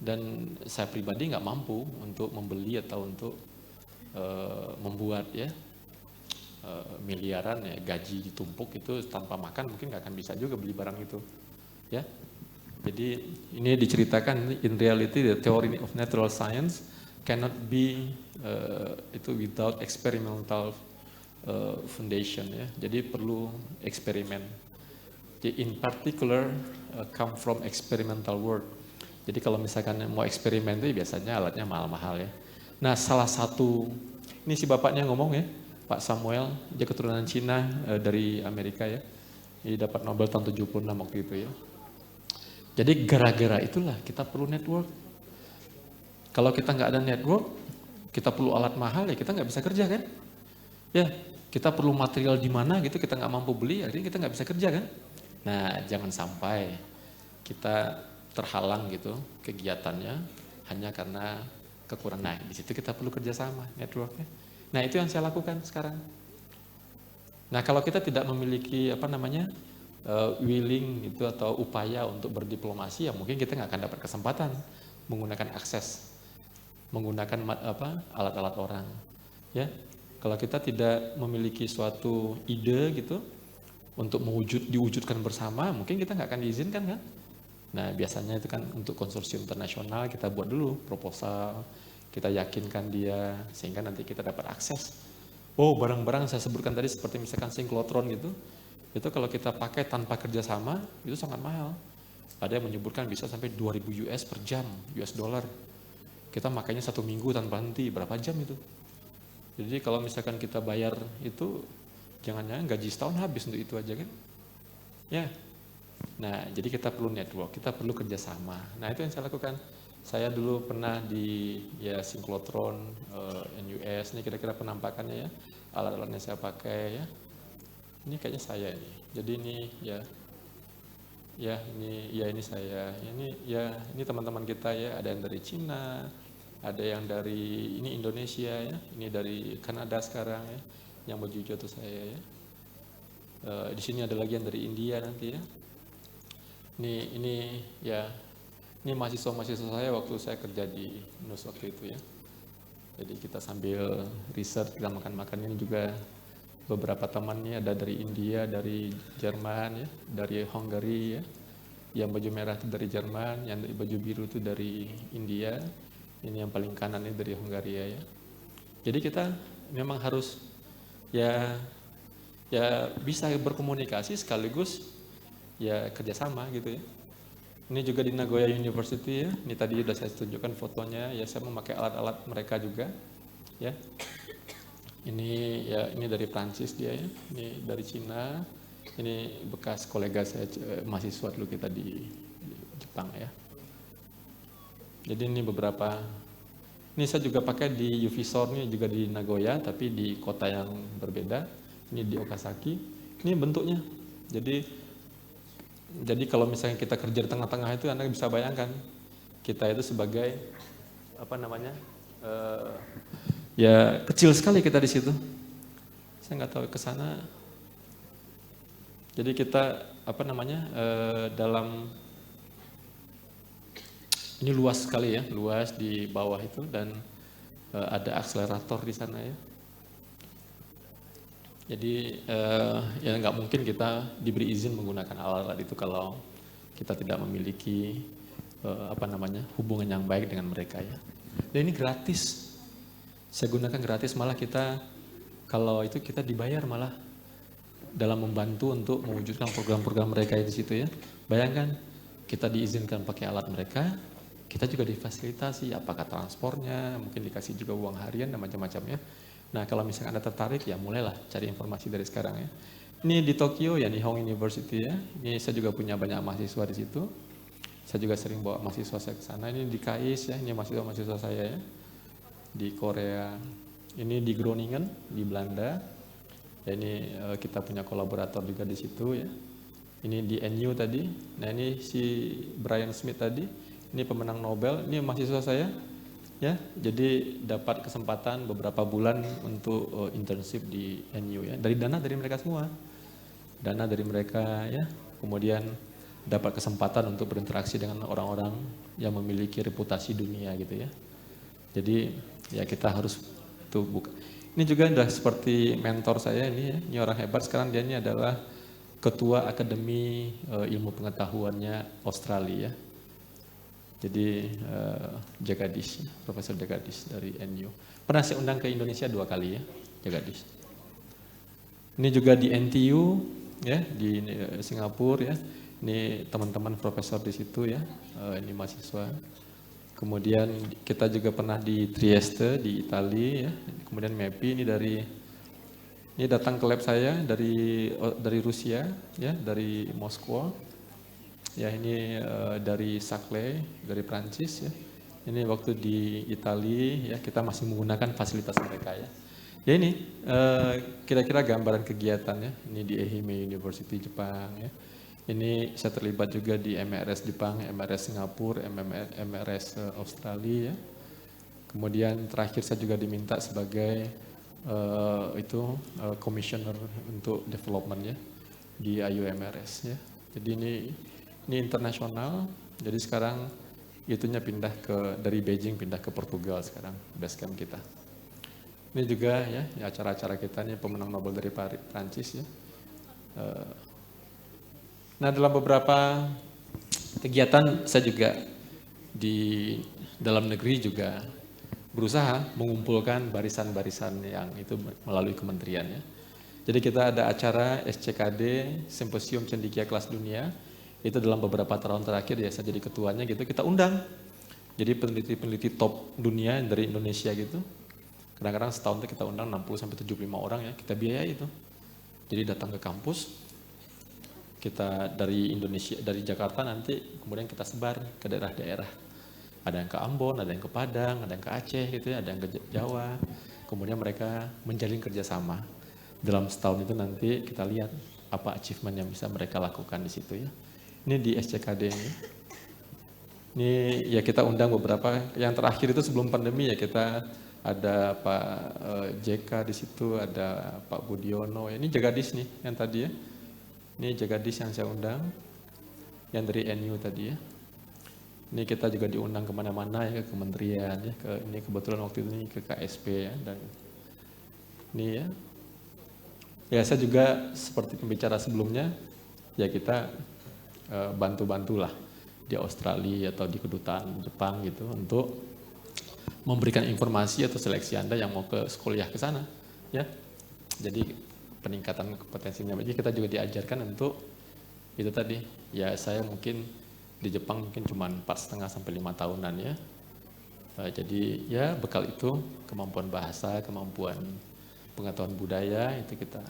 dan saya pribadi nggak mampu untuk membeli atau untuk membuat ya miliaran ya, gaji ditumpuk itu tanpa makan mungkin nggak akan bisa juga beli barang itu ya. Jadi ini diceritakan, in reality the theory of natural science cannot be itu without experimental foundation ya. Jadi perlu eksperimen. In particular come from experimental work. Jadi kalau misalkan mau eksperimen itu biasanya alatnya mahal-mahal ya. Nah salah satu, ini si bapaknya ngomong ya, Pak Samuel, dia keturunan Cina dari Amerika ya. Dia dapat Nobel tahun 76 waktu itu ya. Jadi gara-gara itulah kita perlu network. Kalau kita nggak ada network, kita perlu alat mahal ya kita nggak bisa kerja kan? Ya, kita perlu material di mana gitu, kita nggak mampu beli, akhirnya kita nggak bisa kerja kan? Nah, jangan sampai kita terhalang gitu kegiatannya hanya karena kekurangan. Nah, di situ kita perlu kerjasama, networknya. Nah, itu yang saya lakukan sekarang. Nah, kalau kita tidak memiliki willing gitu atau upaya untuk berdiplomasi, ya mungkin kita nggak akan dapat kesempatan menggunakan akses, menggunakan alat-alat orang, ya. Kalau kita tidak memiliki suatu ide gitu untuk diwujudkan bersama, mungkin kita nggak akan diizinkan kan. Nah biasanya itu kan untuk konsorsium internasional kita buat dulu proposal, kita yakinkan dia sehingga nanti kita dapat akses Oh, barang-barang saya sebutkan tadi seperti misalkan sinklotron gitu, itu kalau kita pakai tanpa kerjasama itu sangat mahal. Ada yang menyebutkan bisa sampai 2000 US per jam, US dollar. Kita makainya 1 minggu tanpa henti, berapa jam itu? Jadi kalau misalkan kita bayar itu, jangan-jangan gaji setahun habis untuk itu aja kan? Ya. Nah, jadi kita perlu network, kita perlu kerjasama. Nah, itu yang saya lakukan. Saya dulu pernah di ya sinklotron, NUS, ini kira-kira penampakannya ya, alat-alatnya saya pakai ya. Ini kayaknya saya ini. Jadi ini ini saya. Ini teman-teman kita ya, ada yang dari Cina, ada yang dari ini Indonesia ya, ini dari Kanada sekarang ya, yang baju hijau itu saya ya. Di sini ada lagi yang dari India nanti ya. Ini mahasiswa-mahasiswa saya waktu saya kerja di NUS waktu itu ya. Jadi kita sambil riset, kita makan-makan. Ini juga beberapa temannya ada dari India, dari Jerman ya, dari Hungary ya. Yang baju merah itu dari Jerman, yang baju biru itu dari India. Ini yang paling kanan ini dari Hungaria ya. Jadi kita memang harus ya bisa berkomunikasi sekaligus ya kerjasama gitu ya. Ini juga di Nagoya University ya. Ini tadi sudah saya tunjukkan fotonya. Ya saya memakai alat-alat mereka juga. Ya. Ini dari Prancis dia ya. Ini dari Cina. Ini bekas kolega saya mahasiswa dulu kita di Jepang ya. Jadi ini beberapa. Ini saya juga pakai di UV-SOR ini juga di Nagoya tapi di kota yang berbeda. Ini di Okazaki. Ini bentuknya. Jadi kalau misalnya kita kerja di tengah-tengah itu, Anda bisa bayangkan kita itu sebagai ya kecil sekali kita di situ. Saya nggak tahu ke sana. Jadi kita dalam ini luas sekali ya, luas di bawah itu dan ada akselerator di sana ya. Jadi ya nggak mungkin kita diberi izin menggunakan alat-alat itu kalau kita tidak memiliki hubungan yang baik dengan mereka ya. Dan ini gratis, saya gunakan gratis, malah kalau itu kita dibayar malah dalam membantu untuk mewujudkan program-program mereka di situ ya. Bayangkan kita diizinkan pakai alat mereka, kita juga difasilitasi, apakah transportnya, mungkin dikasih juga uang harian dan macam-macamnya. Nah, kalau misalnya Anda tertarik, ya mulailah cari informasi dari sekarang ya. Ini di Tokyo ya, Nihon University ya. Ini saya juga punya banyak mahasiswa di situ. Saya juga sering bawa mahasiswa saya ke sana. Ini di KAIS ya, ini mahasiswa saya ya. Di Korea. Ini di Groningen, di Belanda. Ya, ini kita punya kolaborator juga di situ ya. Ini di NU tadi. Nah, ini si Brian Smith tadi. Ini pemenang Nobel. Ini mahasiswa saya. Ya, jadi dapat kesempatan beberapa bulan untuk internship di NU ya. Dari dana dari mereka semua. Dana dari mereka ya. Kemudian dapat kesempatan untuk berinteraksi dengan orang-orang yang memiliki reputasi dunia gitu ya. Jadi ya kita harus tuh buka. Ini juga udah seperti mentor saya ini ya. Ini orang hebat sekarang, dia ini adalah ketua Akademi Ilmu Pengetahuannya Australia. Jadi Jagadish, Profesor Jagadish dari NU. Pernah saya undang ke Indonesia 2 kali ya, Jagadish. Ini juga di NTU ya, di Singapura ya. Ini teman-teman profesor di situ ya. Ini mahasiswa. Kemudian kita juga pernah di Trieste di Italia ya. Kemudian MEPI ini datang ke lab saya dari Rusia ya, dari Moskow. Ya ini dari Saclay, dari Prancis ya. Ini waktu di Italia ya, kita masih menggunakan fasilitas mereka ya. Ya ini kira-kira gambaran kegiatan ya. Ini di Ehime University Jepang ya. Ini saya terlibat juga di MRS Jepang, MRS Singapura, MRS Australia ya. Kemudian terakhir saya juga diminta sebagai commissioner untuk development ya di IUMRS ya. Jadi ini internasional, jadi sekarang itunya dari Beijing pindah ke Portugal sekarang, base camp kita. Ini juga ya acara-acara kita nih, pemenang Nobel dari Prancis ya. Nah, dalam beberapa kegiatan saya juga di dalam negeri juga berusaha mengumpulkan barisan-barisan yang itu melalui kementerian ya. Jadi kita ada acara SCKD, Simposium Cendekia Kelas Dunia, itu dalam beberapa tahun terakhir ya saya jadi ketuanya gitu, kita undang. Jadi peneliti-peneliti top dunia dari Indonesia gitu. Kadang-kadang setahun itu kita undang 60-75 orang ya, kita biayai itu. Jadi datang ke kampus, kita dari Indonesia, dari Jakarta nanti kemudian kita sebar ke daerah-daerah. Ada yang ke Ambon, ada yang ke Padang, ada yang ke Aceh gitu ya, ada yang ke Jawa. Kemudian mereka menjalin kerjasama. Dalam setahun itu nanti kita lihat apa achievement yang bisa mereka lakukan di situ ya. Ini di SCKD ini. Ini ya kita undang beberapa, yang terakhir itu sebelum pandemi ya kita ada Pak JK di situ, ada Pak Budiono. Ini Jagadis nih yang tadi ya. Ini Jagadis yang saya undang, yang dari NU tadi ya. Ini kita juga diundang kemana-mana ya, ke kementerian ya, ini kebetulan waktu ini ke KSP ya, dan ini ya. Ya saya juga seperti pembicara sebelumnya, ya kita bantu-bantulah di Australia atau di kedutaan Jepang gitu untuk memberikan informasi atau seleksi Anda yang mau ke kuliah ke sana ya. Jadi peningkatan kompetensinya, jadi kita juga diajarkan untuk itu tadi. Ya saya mungkin di Jepang mungkin cuma 4,5 sampai 5 tahunan ya. Jadi ya bekal itu kemampuan bahasa, kemampuan pengetahuan budaya itu kita.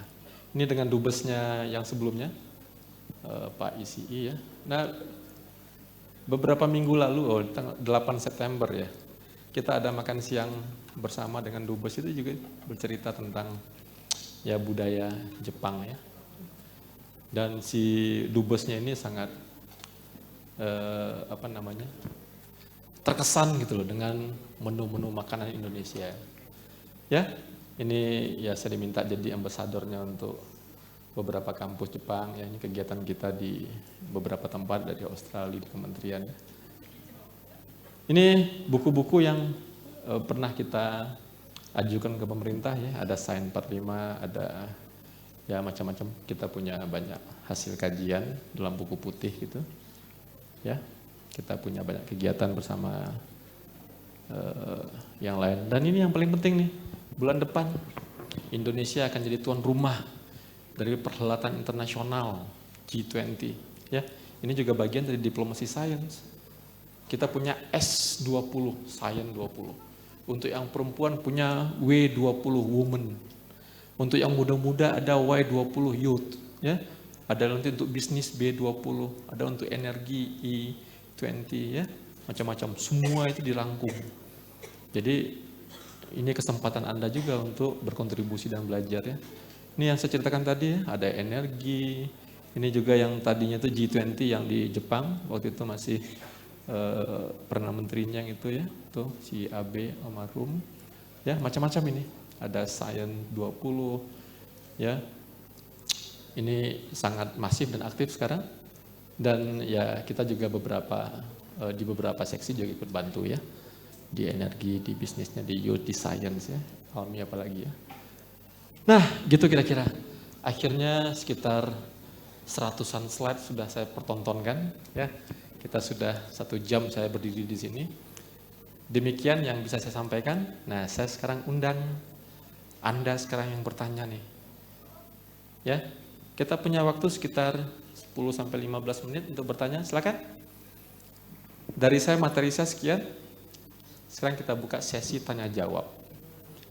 Ini dengan dubesnya yang sebelumnya Pak ICI ya. Nah beberapa minggu lalu, tanggal 8 September ya, kita ada makan siang bersama dengan dubes, itu juga bercerita tentang ya budaya Jepang ya. Dan si dubesnya ini sangat terkesan gitu loh dengan menu-menu makanan Indonesia. Ya, ini ya saya diminta jadi ambasadornya untuk beberapa kampus Jepang ya, ini kegiatan kita di beberapa tempat dari Australia di kementerian. Ini buku-buku yang pernah kita ajukan ke pemerintah ya, ada Sains 45, ada ya macam-macam, kita punya banyak hasil kajian dalam buku putih gitu. Ya, kita punya banyak kegiatan bersama yang lain. Dan ini yang paling penting nih, bulan depan Indonesia akan jadi tuan rumah dari perhelatan internasional G20. Ya, ini juga bagian dari diplomasi science. Kita punya S20, Science 20. Untuk yang perempuan punya W20, Women. Untuk yang muda-muda ada Y20, Youth. Ya. Ada nanti untuk bisnis B20, ada untuk energi E20 ya, macam-macam, semua itu dirangkum. Jadi ini kesempatan Anda juga untuk berkontribusi dan belajar ya. Ini yang saya ceritakan tadi ya, ada energi, ini juga yang tadinya itu G20 yang di Jepang, waktu itu masih Perdana Menterinya yang itu ya, tuh si Abe almarhum, ya macam-macam ini, ada Science 20 ya. Ini sangat masif dan aktif sekarang, dan ya kita juga di beberapa seksi juga ikut bantu ya, di energi, di bisnisnya, di youth, di science ya, almi apalagi ya. Nah gitu kira-kira, akhirnya sekitar 100-an slide sudah saya pertontonkan ya, kita sudah 1 jam saya berdiri di sini. Demikian yang bisa saya sampaikan. Nah saya sekarang undang Anda sekarang yang bertanya nih ya. Kita punya waktu sekitar 10-15 menit untuk bertanya, silakan. Dari saya, materi saya sekian. Sekarang kita buka sesi tanya jawab.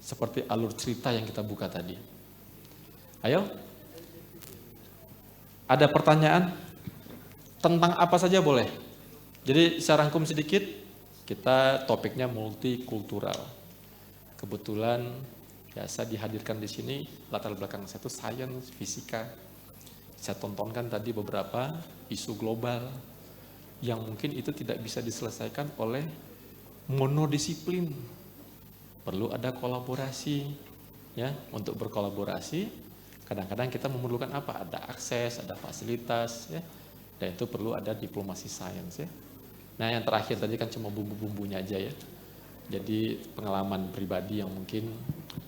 Seperti alur cerita yang kita buka tadi. Ayo. Ada pertanyaan? Tentang apa saja boleh. Jadi saya rangkum sedikit, kita topiknya multikultural. Kebetulan ya saya dihadirkan di sini, latar belakang saya itu sains, fisika. Saya tontonkan tadi beberapa isu global yang mungkin itu tidak bisa diselesaikan oleh monodisiplin. Perlu ada kolaborasi ya. Untuk berkolaborasi kadang-kadang kita memerlukan apa? Ada akses, ada fasilitas ya. Dan itu perlu ada diplomasi sains ya. Nah, yang terakhir tadi kan cuma bumbu-bumbunya aja ya. Jadi pengalaman pribadi yang mungkin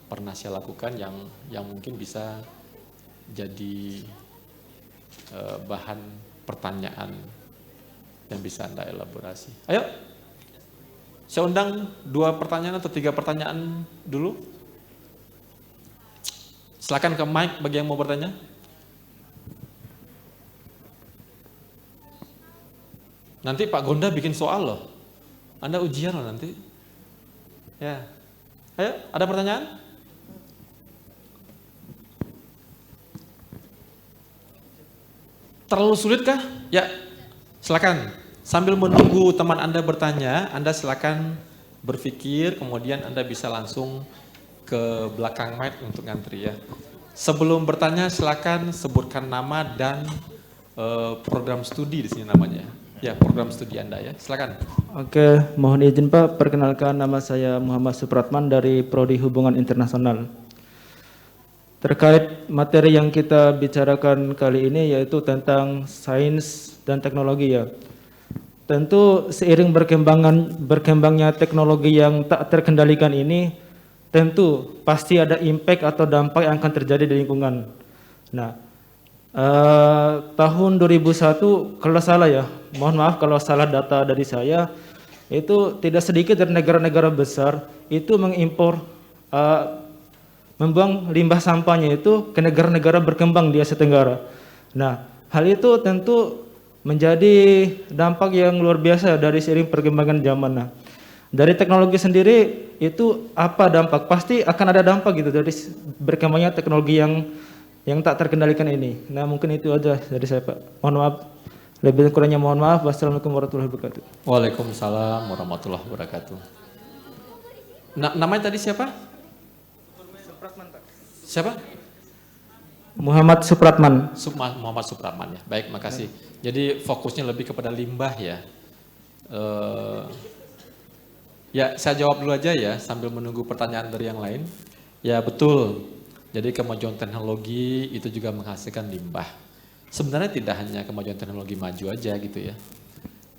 pernah saya lakukan yang mungkin bisa jadi bahan pertanyaan yang bisa Anda elaborasi. Ayo, Saya undang 2 pertanyaan atau 3 pertanyaan dulu. Silakan ke mic bagi yang mau bertanya. Nanti Pak Gonda bikin soal loh. Anda ujian loh nanti. Ya. Ayo, ada pertanyaan? Terlalu sulit kah? Ya, silakan. Sambil menunggu teman Anda bertanya, Anda silakan berpikir, kemudian Anda bisa langsung ke belakang mic untuk ngantri ya. Sebelum bertanya, silakan sebutkan nama dan program studi di sini namanya. Ya, program studi Anda ya. Silakan. Oke, mohon izin Pak, perkenalkan nama saya Muhammad Supratman dari Prodi Hubungan Internasional. Terkait materi yang kita bicarakan kali ini yaitu tentang sains dan teknologi ya. Tentu seiring berkembangnya teknologi yang tak terkendalikan ini, tentu pasti ada impact atau dampak yang akan terjadi di lingkungan. Nah, tahun 2001 kalau salah ya, mohon maaf kalau salah data dari saya, itu tidak sedikit dari negara-negara besar itu mengimpor membuang limbah sampahnya itu ke negara-negara berkembang di Asia Tenggara. Nah, hal itu tentu menjadi dampak yang luar biasa dari seiring perkembangan zaman. Nah, dari teknologi sendiri itu apa dampak? Pasti akan ada dampak gitu dari berkembangnya teknologi yang tak terkendalikan ini. Nah, mungkin itu aja dari saya Pak. Mohon maaf. Lebih kurangnya mohon maaf. Wassalamualaikum warahmatullahi wabarakatuh. Waalaikumsalam warahmatullahi wabarakatuh. Namanya tadi siapa? Siapa? Muhammad Supratman. Muhammad Supratman ya. Baik, makasih. Jadi fokusnya lebih kepada limbah ya. Ya, saya jawab dulu aja ya sambil menunggu pertanyaan dari yang lain. Ya, betul. Jadi kemajuan teknologi itu juga menghasilkan limbah. Sebenarnya tidak hanya kemajuan teknologi maju aja gitu ya.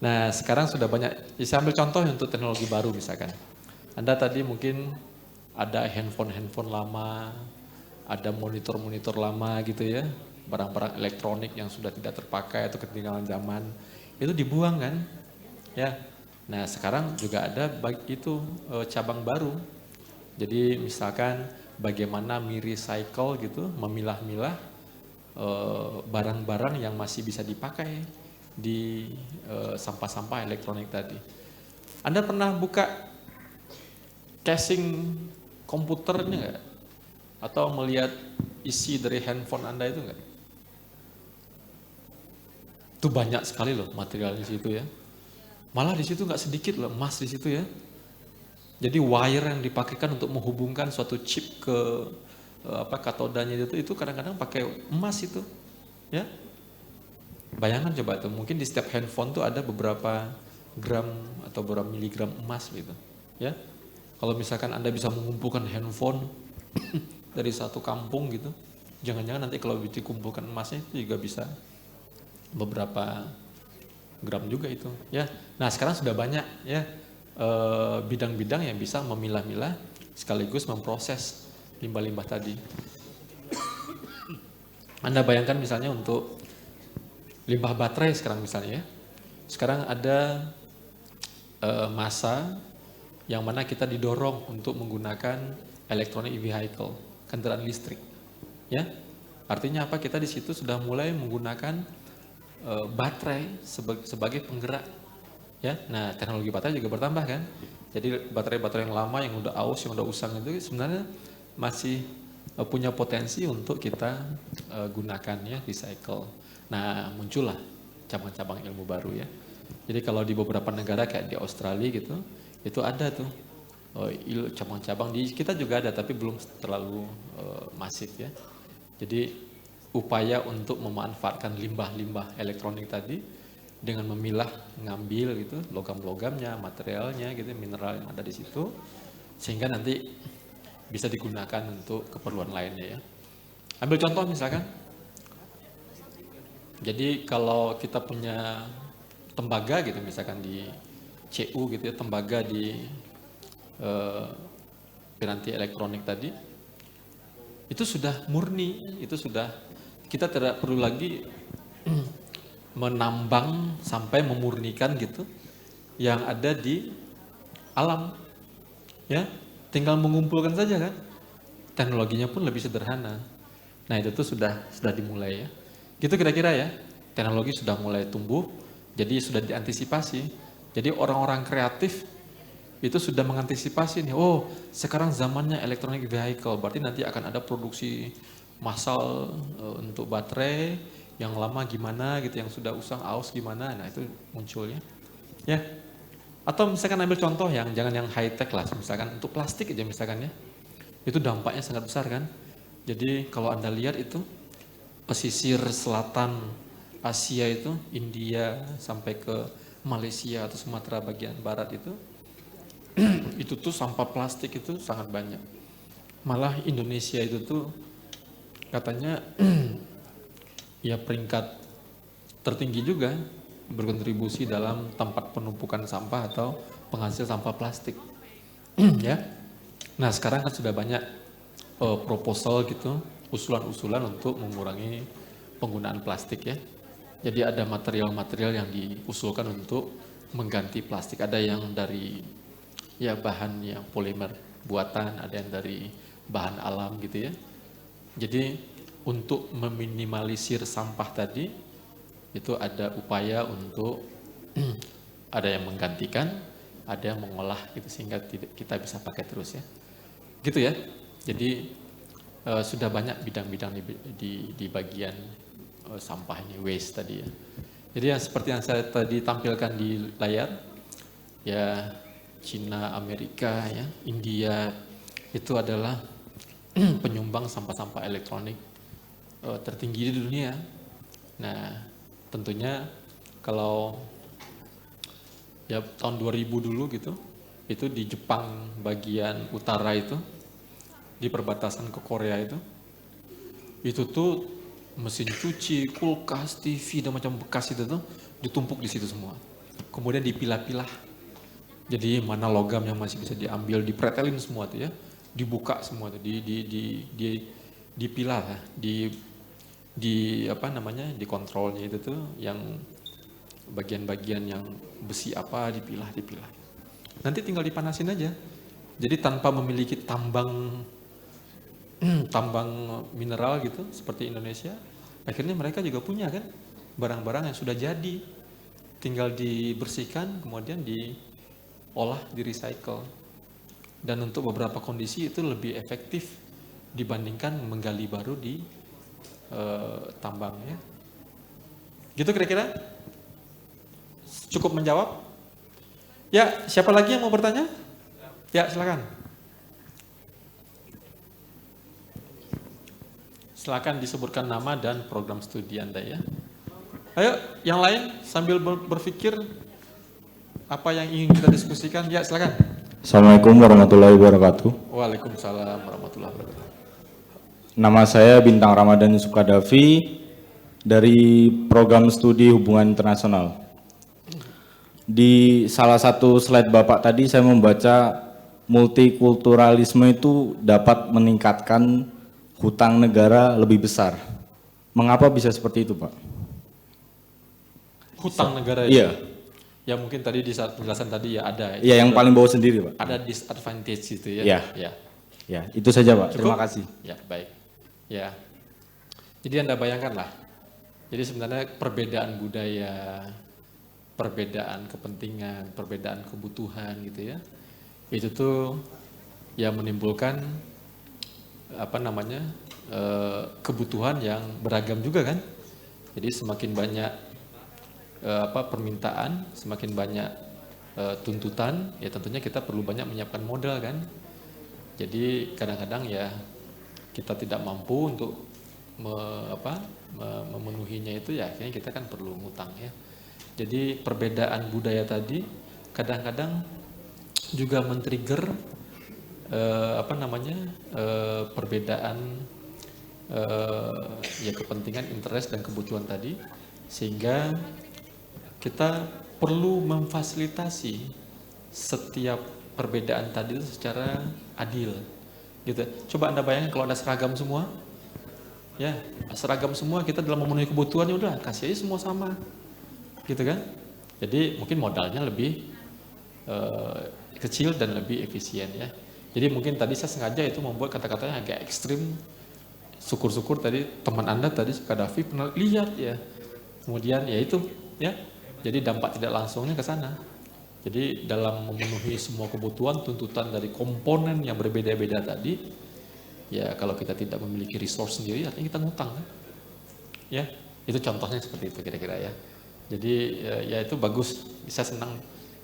Nah, sekarang sudah banyak, saya ambil contoh untuk teknologi baru misalkan. Anda tadi mungkin ada handphone lama, ada monitor lama gitu ya, barang-barang elektronik yang sudah tidak terpakai atau ketinggalan zaman, itu dibuang kan, ya. Nah sekarang juga ada cabang baru, jadi misalkan bagaimana merecycle gitu, memilah-milah barang-barang yang masih bisa dipakai di sampah-sampah elektronik tadi. Anda pernah buka casing komputernya nggak? Atau melihat isi dari handphone Anda itu enggak? Itu banyak sekali loh material di situ ya. Malah di situ nggak sedikit loh emas di situ ya. Jadi wire yang dipakaikan untuk menghubungkan suatu chip ke katodanya itu kadang-kadang pakai emas itu. Ya. Bayangkan coba tuh, mungkin di setiap handphone tuh ada beberapa gram atau beberapa miligram emas gitu. Ya. Kalau misalkan Anda bisa mengumpulkan handphone dari satu kampung gitu, jangan-jangan nanti kalau dikumpulkan emasnya itu juga bisa beberapa gram juga itu ya. Nah sekarang sudah banyak ya bidang-bidang yang bisa memilah-milah sekaligus memproses limbah-limbah tadi. Anda bayangkan misalnya untuk limbah baterai sekarang misalnya ya, sekarang ada masa yang mana kita didorong untuk menggunakan electronic vehicle, kendaraan listrik, ya. Artinya apa? Kita di situ sudah mulai menggunakan baterai sebagai penggerak, ya. Nah, teknologi baterai juga bertambah kan. Jadi baterai-baterai yang lama, yang udah aus, yang udah usang itu sebenarnya masih punya potensi untuk kita gunakan ya, recycle. Nah, muncullah cabang-cabang ilmu baru ya. Jadi kalau di beberapa negara kayak di Australia gitu, itu ada tuh cabang-cabang, di kita juga ada tapi belum terlalu masif ya. Jadi upaya untuk memanfaatkan limbah-limbah elektronik tadi dengan memilah, ngambil gitu logam-logamnya, materialnya gitu, mineral yang ada di situ, sehingga nanti bisa digunakan untuk keperluan lainnya ya. Ambil contoh misalkan, jadi kalau kita punya tembaga gitu misalkan di CU gitu ya, tembaga di piranti elektronik tadi, itu sudah murni, itu sudah, kita tidak perlu lagi menambang sampai memurnikan gitu yang ada di alam, ya, tinggal mengumpulkan saja kan. Teknologinya pun lebih sederhana. Nah itu tuh sudah dimulai ya. Gitu kira-kira ya. Teknologi sudah mulai tumbuh, jadi sudah diantisipasi. Jadi orang-orang kreatif itu sudah mengantisipasi nih. Oh sekarang zamannya electronic vehicle, berarti nanti akan ada produksi massal untuk baterai yang lama gimana gitu, yang sudah usang aus gimana. Nah itu munculnya. Ya. Atau misalkan ambil contoh yang jangan yang high tech lah, misalkan untuk plastik aja misalkan ya. Itu dampaknya sangat besar kan. Jadi kalau Anda lihat itu pesisir selatan Asia itu, India sampai ke Malaysia atau Sumatera bagian barat itu tuh sampah plastik itu sangat banyak. Malah Indonesia itu tuh katanya ya peringkat tertinggi juga berkontribusi dalam tempat penumpukan sampah atau penghasil sampah plastik. Ya. Nah sekarang kan sudah banyak proposal gitu, usulan-usulan untuk mengurangi penggunaan plastik ya. Jadi ada material-material yang diusulkan untuk mengganti plastik. Ada yang dari ya bahan yang polimer buatan, ada yang dari bahan alam gitu ya. Jadi untuk meminimalisir sampah tadi, itu ada upaya untuk ada yang menggantikan, ada yang mengolah gitu sehingga kita bisa pakai terus ya. Gitu ya. Jadi sudah banyak bidang-bidang di bagian sampah ini, waste tadi ya. Jadi yang seperti yang saya tadi tampilkan di layar, ya Cina, Amerika, ya, India itu adalah penyumbang sampah-sampah elektronik tertinggi di dunia. Nah, tentunya kalau ya tahun 2000 dulu gitu, itu di Jepang bagian utara itu, di perbatasan ke Korea itu tuh mesin cuci, kulkas, TV dan macam bekas itu tuh ditumpuk di situ semua. Kemudian dipilah-pilah. Jadi mana logam yang masih bisa diambil, dipretelin semua tuh ya, dibuka semua tuh, dipilah, apa namanya, dikontrolnya itu tuh yang bagian-bagian yang besi apa dipilah. Nanti tinggal dipanasin aja. Jadi tanpa memiliki tambang mineral gitu seperti Indonesia, akhirnya mereka juga punya kan barang-barang yang sudah jadi, tinggal dibersihkan kemudian diolah, di recycle. Dan untuk beberapa kondisi itu lebih efektif dibandingkan menggali baru di tambangnya. Gitu kira-kira? Cukup menjawab? Ya, siapa lagi yang mau bertanya? Ya, silakan. Silakan disebutkan nama dan program studi Anda ya. Ayo, yang lain sambil berpikir apa yang ingin kita diskusikan. Ya, silakan. Assalamualaikum warahmatullahi wabarakatuh. Waalaikumsalam warahmatullahi wabarakatuh. Nama saya Bintang Ramadan Sukadavi dari program studi hubungan internasional. Di salah satu slide Bapak tadi saya membaca multikulturalisme itu dapat meningkatkan hutang negara lebih besar. Mengapa bisa seperti itu, Pak? Hutang negara Iya. Ya mungkin tadi di saat penjelasan tadi ya ada. Iya, yang paling bawah sendiri, Pak. Ada disadvantage itu ya. Iya. Ya. Ya, itu saja, Pak. Cukup? Terima kasih. Ya, baik. Ya. Jadi Anda bayangkanlah. Jadi sebenarnya perbedaan budaya, perbedaan kepentingan, perbedaan kebutuhan gitu ya. Itu tuh yang menimbulkan apa namanya? Kebutuhan yang beragam juga kan. Jadi semakin banyak permintaan, semakin banyak tuntutan, ya tentunya kita perlu banyak menyiapkan modal kan. Jadi kadang-kadang ya kita tidak mampu untuk memenuhinya itu, ya akhirnya kita kan perlu ngutang ya. Jadi perbedaan budaya tadi kadang-kadang juga men-trigger perbedaan ya kepentingan, interest dan kebutuhan tadi, sehingga kita perlu memfasilitasi setiap perbedaan tadi itu secara adil gitu. Coba Anda bayangkan kalau ada seragam semua, ya seragam semua, kita dalam memenuhi kebutuhan ya udah kasih aja semua sama gitu kan. Jadi mungkin modalnya lebih kecil dan lebih efisien ya. Jadi mungkin tadi saya sengaja itu membuat kata-katanya agak ekstrim. Syukur-syukur tadi teman Anda tadi Sukadafi pernah lihat ya. Kemudian ya itu ya. Jadi dampak tidak langsungnya ke sana. Jadi dalam memenuhi semua kebutuhan tuntutan dari komponen yang berbeda-beda tadi, ya kalau kita tidak memiliki resource sendiri, artinya kita ngutang kan? Ya, itu contohnya seperti itu kira-kira ya. Jadi ya itu bagus, saya senang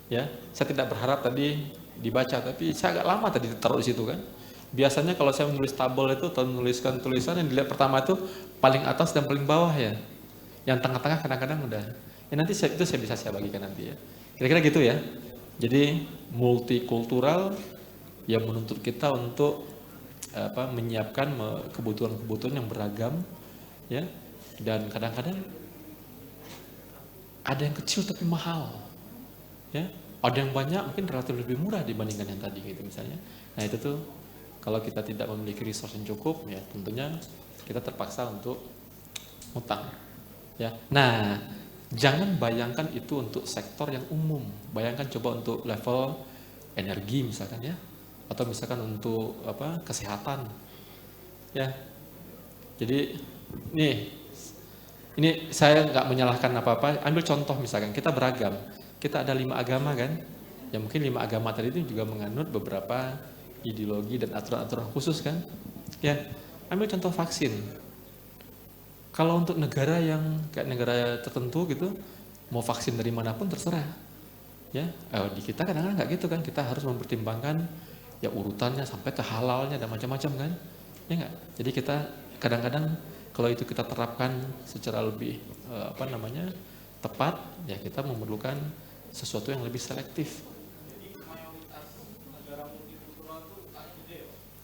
ya. Saya tidak berharap tadi dibaca, tapi saya agak lama tadi taruh di situ kan. Biasanya kalau saya menulis tabel itu atau menuliskan tulisan yang dilihat pertama itu paling atas dan paling bawah ya. Yang tengah-tengah kadang-kadang udah. Ya nanti itu saya bisa bagikan nanti ya. Kira-kira gitu ya. Jadi multikultural yang menuntut kita untuk menyiapkan kebutuhan-kebutuhan yang beragam ya. Dan kadang-kadang ada yang kecil tapi mahal. Ya. Ada yang banyak mungkin relatif lebih murah dibandingkan yang tadi gitu misalnya. Nah, itu tuh kalau kita tidak memiliki resource yang cukup ya tentunya kita terpaksa untuk utang. Ya. Nah, jangan bayangkan itu untuk sektor yang umum. Bayangkan coba untuk level energi misalkan ya, atau misalkan untuk kesehatan. Ya. Jadi ini saya nggak menyalahkan apa-apa. Ambil contoh misalkan kita beragam. Kita ada 5 agama kan. Ya mungkin 5 agama tadi itu juga menganut beberapa ideologi dan aturan-aturan khusus kan. Ya. Ambil contoh vaksin. Kalau untuk negara yang kayak negara tertentu gitu, mau vaksin dari manapun terserah. Ya, di kita kadang-kadang nggak gitu kan, kita harus mempertimbangkan ya urutannya sampai ke halalnya dan macam-macam kan. Ya nggak? Jadi kita kadang-kadang kalau itu kita terapkan secara lebih tepat, ya kita memerlukan sesuatu yang lebih selektif.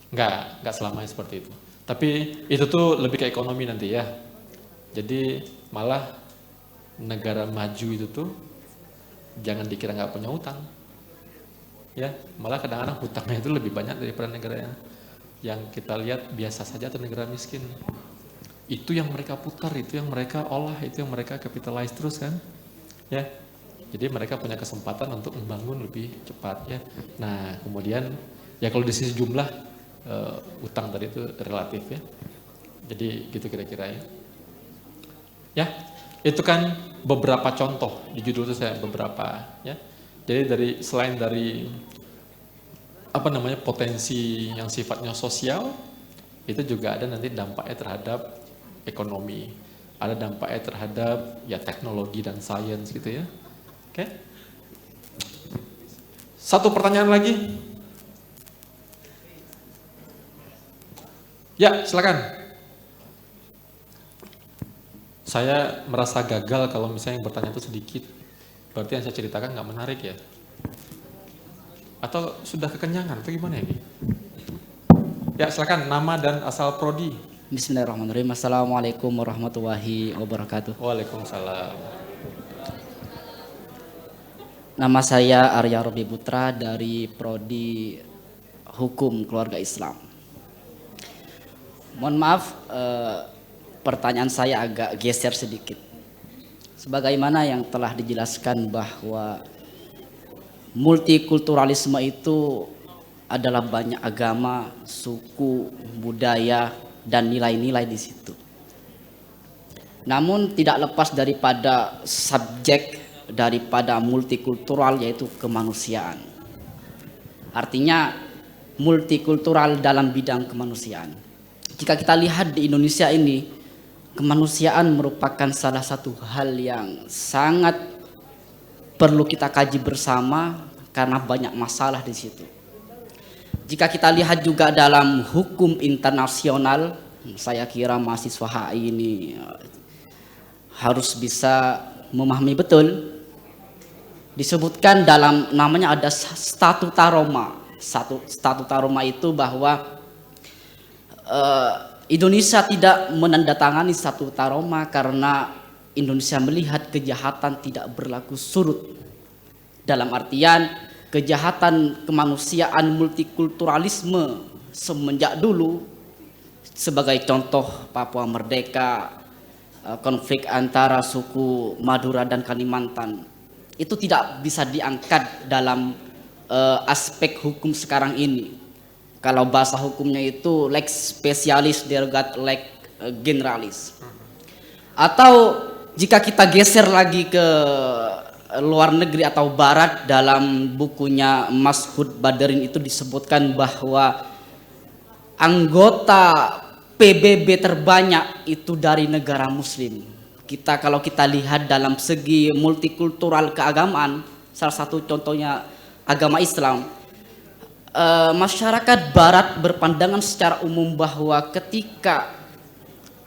Nggak selamanya seperti itu. Tapi itu tuh lebih ke ekonomi nanti ya. Jadi malah negara maju itu tuh jangan dikira nggak punya utang, ya malah kadang-kadang hutangnya itu lebih banyak daripada negara yang kita lihat biasa saja atau negara miskin. Itu yang mereka putar, itu yang mereka olah, itu yang mereka capitalize terus kan, ya. Jadi mereka punya kesempatan untuk membangun lebih cepat ya. Nah kemudian ya kalau di sisi jumlah utang tadi itu relatif ya. Jadi gitu kira-kira ya. Ya, itu kan beberapa contoh di judul itu saya beberapa ya. Jadi selain dari potensi yang sifatnya sosial, itu juga ada nanti dampaknya terhadap ekonomi, ada dampaknya terhadap ya teknologi dan sains gitu ya. Oke. Satu pertanyaan lagi. Ya, silakan. Saya merasa gagal kalau misalnya yang bertanya itu sedikit. Berarti yang saya ceritakan nggak menarik ya? Atau sudah kekenyangan atau gimana ini? Ya silakan, nama dan asal prodi. Bismillahirrahmanirrahim. Assalamualaikum warahmatullahi wabarakatuh. Waalaikumsalam. Nama saya Arya Robi Putra dari prodi Hukum Keluarga Islam. Mohon maaf, pertanyaan saya agak geser sedikit. Sebagaimana yang telah dijelaskan bahwa multikulturalisme itu adalah banyak agama, suku, budaya, dan nilai-nilai di situ. Namun tidak lepas daripada subjek daripada multikultural yaitu kemanusiaan. Artinya multikultural dalam bidang kemanusiaan. Jika kita lihat di Indonesia ini, kemanusiaan merupakan salah satu hal yang sangat perlu kita kaji bersama karena banyak masalah di situ. Jika kita lihat juga dalam hukum internasional, saya kira mahasiswa HI ini harus bisa memahami betul. Disebutkan dalam namanya ada Statuta Roma. Statuta Roma itu bahwa Indonesia tidak menandatangani Statuta Roma karena Indonesia melihat kejahatan tidak berlaku surut. Dalam artian kejahatan kemanusiaan multikulturalisme semenjak dulu, sebagai contoh Papua Merdeka, konflik antara suku Madura dan Kalimantan, itu tidak bisa diangkat dalam aspek hukum sekarang ini. Kalau bahasa hukumnya itu lex specialis derogat lex generalis. Atau jika kita geser lagi ke luar negeri atau barat, dalam bukunya Mashud Badrin itu disebutkan bahwa anggota PBB terbanyak itu dari negara muslim. Kalau kita lihat dalam segi multikultural keagamaan, salah satu contohnya agama Islam, masyarakat barat berpandangan secara umum bahwa ketika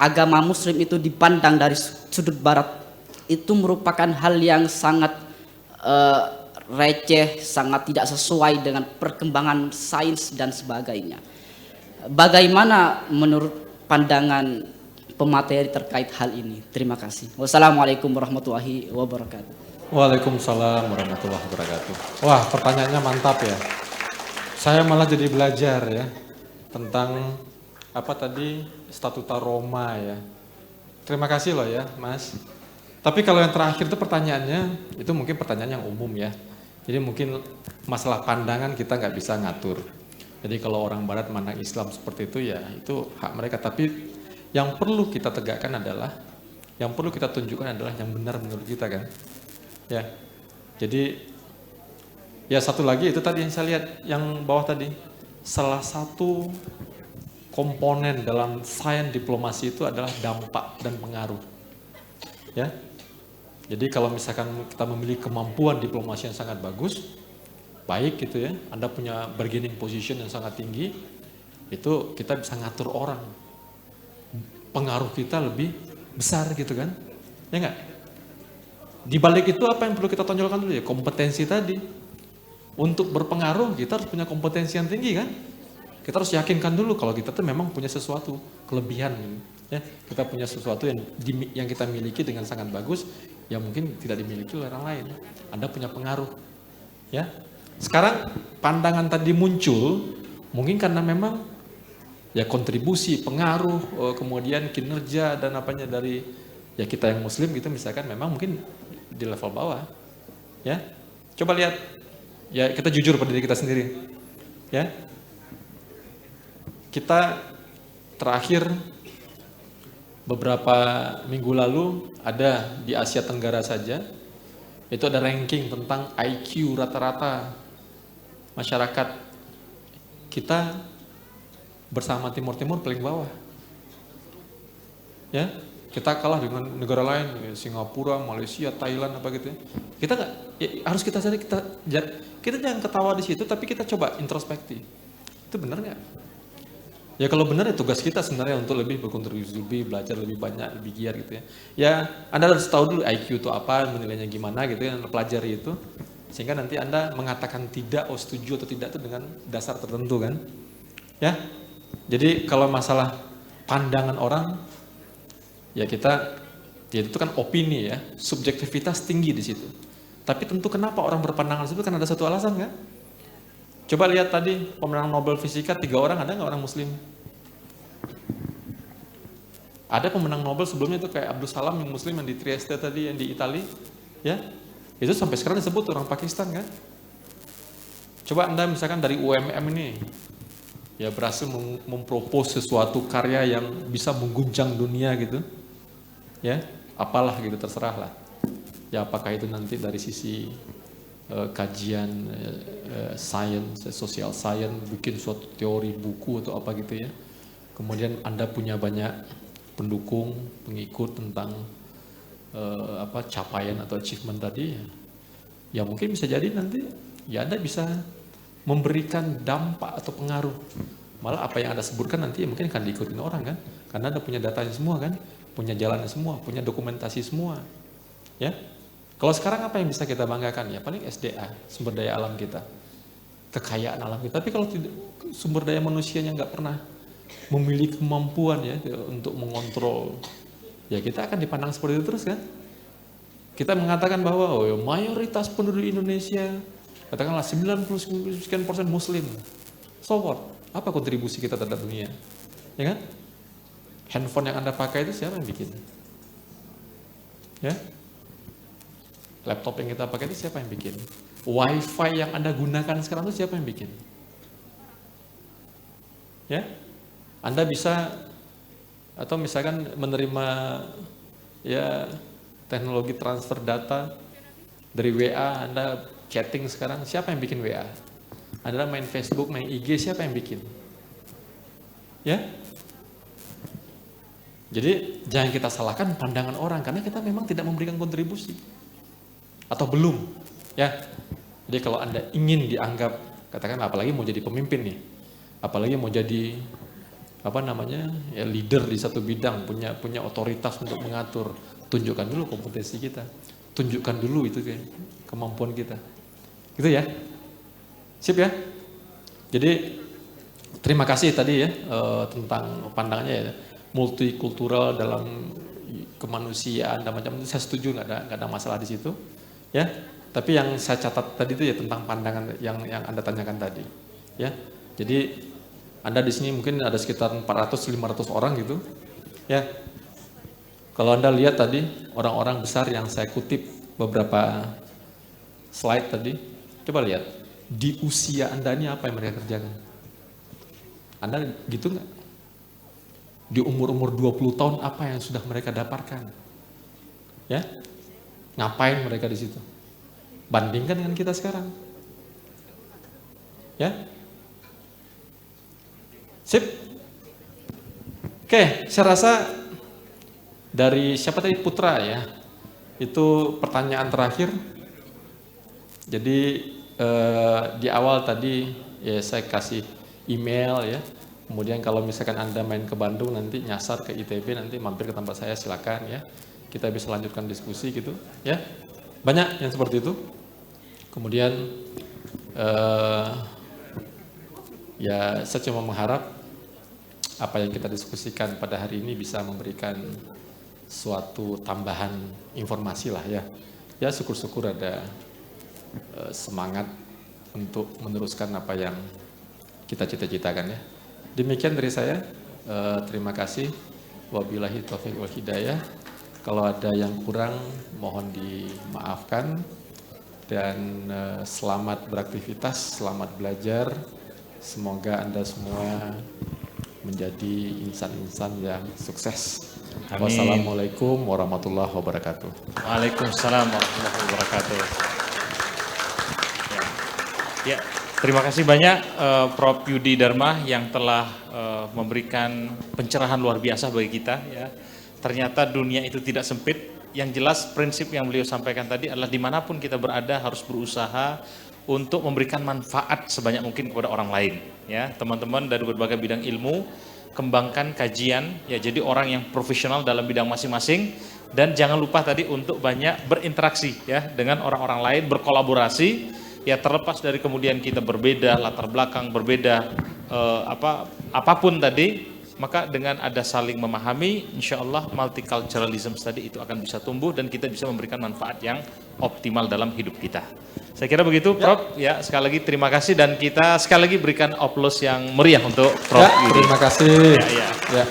agama muslim itu dipandang dari sudut barat, itu merupakan hal yang sangat receh, sangat tidak sesuai dengan perkembangan sains dan sebagainya. Bagaimana menurut pandangan pemateri terkait hal ini? Terima kasih. Wassalamualaikum warahmatullahi wabarakatuh. Waalaikumsalam warahmatullahi wabarakatuh. Wah, pertanyaannya mantap ya. Saya malah jadi belajar ya tentang apa tadi, Statuta Roma ya. Terima kasih loh ya, Mas. Tapi kalau yang terakhir itu pertanyaannya, itu mungkin pertanyaan yang umum ya. Jadi mungkin masalah pandangan kita nggak bisa ngatur. Jadi kalau orang barat memandang Islam seperti itu ya itu hak mereka. Tapi yang perlu kita tegakkan adalah, yang perlu kita tunjukkan adalah yang benar menurut kita kan. Ya, jadi ya satu lagi itu tadi yang saya lihat yang bawah tadi, salah satu komponen dalam sains diplomasi itu adalah dampak dan pengaruh. Ya, jadi kalau misalkan kita memiliki kemampuan diplomasi yang sangat bagus, baik gitu ya, Anda punya bargaining position yang sangat tinggi, itu kita bisa ngatur orang, pengaruh kita lebih besar gitu kan, ya nggak? Di balik itu apa yang perlu kita tonjolkan dulu ya? Kompetensi tadi. Untuk berpengaruh kita harus punya kompetensi yang tinggi kan? Kita harus yakinkan dulu kalau kita tuh memang punya sesuatu kelebihan, ya. Kita punya sesuatu yang kita miliki dengan sangat bagus, yang mungkin tidak dimiliki oleh orang lain. Anda punya pengaruh, ya. Sekarang pandangan tadi muncul, mungkin karena memang ya kontribusi, pengaruh, kemudian kinerja dan apanya dari ya kita yang muslim gitu misalkan memang mungkin di level bawah. Ya. Coba lihat, ya kita jujur pada diri kita sendiri. Ya. Kita terakhir beberapa minggu lalu ada di Asia Tenggara saja, itu ada ranking tentang IQ rata-rata masyarakat kita bersama Timur Timur paling bawah. Ya, kita kalah dengan negara lain, Singapura, Malaysia, Thailand apa gitu. Kita nggak, ya, harus kita sadari kita jangan ketawa di situ, tapi kita coba introspeksi. Itu benar nggak? Ya kalau benar ya tugas kita sebenarnya untuk lebih berkontribusi, lebih belajar lebih banyak, lebih giat gitu ya. Ya Anda harus tahu dulu IQ itu apa, menilainya gimana gitu ya, pelajari itu. Sehingga nanti Anda mengatakan tidak, oh setuju atau tidak itu dengan dasar tertentu kan. Ya, jadi kalau masalah pandangan orang, ya kita, ya itu kan opini ya, subjektivitas tinggi di situ. Tapi tentu kenapa orang berpandangan itu kan ada satu alasan kan? Coba lihat tadi pemenang Nobel Fisika 3 orang, ada nggak orang Muslim? Ada pemenang Nobel sebelumnya itu kayak Abdul Salam yang Muslim yang di Trieste tadi, yang di Italia, ya itu sampai sekarang disebut orang Pakistan kan? Coba Anda misalkan dari UMM ini, ya berhasil mempropos sesuatu karya yang bisa mengguncang dunia gitu, ya apalah gitu terserah lah. Ya apakah itu nanti dari sisi kajian sains, social science, bikin suatu teori buku atau apa gitu ya. Kemudian Anda punya banyak pendukung, pengikut tentang capaian atau achievement tadi, ya mungkin bisa jadi nanti ya Anda bisa memberikan dampak atau pengaruh. Malah apa yang Anda sebutkan nanti ya mungkin akan diikutin orang kan, karena Anda punya datanya semua kan, punya jalannya semua, punya dokumentasi semua, ya. Kalau sekarang apa yang bisa kita banggakan? Ya paling SDA, sumber daya alam kita, kekayaan alam kita. Tapi kalau sumber daya manusianya nggak pernah memiliki kemampuan ya untuk mengontrol, ya kita akan dipandang seperti itu terus kan. Kita mengatakan bahwa mayoritas penduduk Indonesia, katakanlah 99% Muslim. So what? Apa kontribusi kita terhadap dunia? Ya kan? Handphone yang Anda pakai itu siapa yang bikin? Ya? Laptop yang kita pakai itu siapa yang bikin? Wi-Fi yang Anda gunakan sekarang itu siapa yang bikin? Ya, Anda bisa atau misalkan menerima ya teknologi transfer data dari WA, Anda chatting sekarang, siapa yang bikin WA? Anda main Facebook, main IG, siapa yang bikin? Ya, jadi jangan kita salahkan pandangan orang karena kita memang tidak memberikan kontribusi atau belum, ya. Jadi kalau Anda ingin dianggap, katakan apalagi mau jadi pemimpin nih, apalagi mau jadi ya leader di satu bidang, punya otoritas untuk mengatur, tunjukkan dulu kompetensi kita, tunjukkan dulu itu kemampuan kita, gitu ya. Sip ya. Jadi terima kasih tadi ya tentang pandangannya ya, multikultural dalam kemanusiaan dan macam itu, saya setuju, nggak ada masalah di situ ya. Tapi yang saya catat tadi itu ya tentang pandangan yang Anda tanyakan tadi ya. Jadi Anda di sini mungkin ada sekitar 400-500 orang gitu ya. Kalau Anda lihat tadi orang-orang besar yang saya kutip beberapa slide tadi, coba lihat di usia Anda ini apa yang mereka kerjakan. Anda gitu nggak? Di umur-umur 20 tahun apa yang sudah mereka dapatkan? Ya, ngapain mereka di situ? Bandingkan dengan kita sekarang. Ya, sip. Oke, saya rasa dari siapa tadi, Putra ya, itu pertanyaan terakhir. Jadi di awal tadi ya saya kasih email ya. Kemudian kalau misalkan Anda main ke Bandung nanti nyasar ke ITB, nanti mampir ke tempat saya, silakan ya. Kita bisa lanjutkan diskusi gitu ya. Banyak yang seperti itu. Kemudian ya saya cuma mengharap apa yang kita diskusikan pada hari ini bisa memberikan suatu tambahan informasi lah ya. Ya syukur-syukur ada semangat untuk meneruskan apa yang kita cita-citakan ya. Demikian dari saya, terima kasih. Wabillahi taufiq wal hidayah. Kalau ada yang kurang mohon dimaafkan dan selamat beraktivitas, selamat belajar. Semoga Anda semua menjadi insan-insan yang sukses. Amin. Wassalamualaikum warahmatullahi wabarakatuh. Waalaikumsalam warahmatullahi wabarakatuh. Ya, terima kasih banyak Prof. Yudi Dharma yang telah memberikan pencerahan luar biasa bagi kita ya. Ternyata dunia itu tidak sempit. Yang jelas prinsip yang beliau sampaikan tadi adalah dimanapun kita berada harus berusaha untuk memberikan manfaat sebanyak mungkin kepada orang lain ya. Teman-teman dari berbagai bidang ilmu, kembangkan kajian ya, jadi orang yang profesional dalam bidang masing-masing, dan jangan lupa tadi untuk banyak berinteraksi ya dengan orang-orang lain, berkolaborasi ya, terlepas dari kemudian kita berbeda latar belakang, berbeda apapun tadi, maka dengan ada saling memahami, insya Allah multiculturalism tadi itu akan bisa tumbuh dan kita bisa memberikan manfaat yang optimal dalam hidup kita. Saya kira begitu, Prof. Ya, sekali lagi terima kasih dan kita sekali lagi berikan applause yang meriah untuk Prof. Ya, terima kasih. Ya.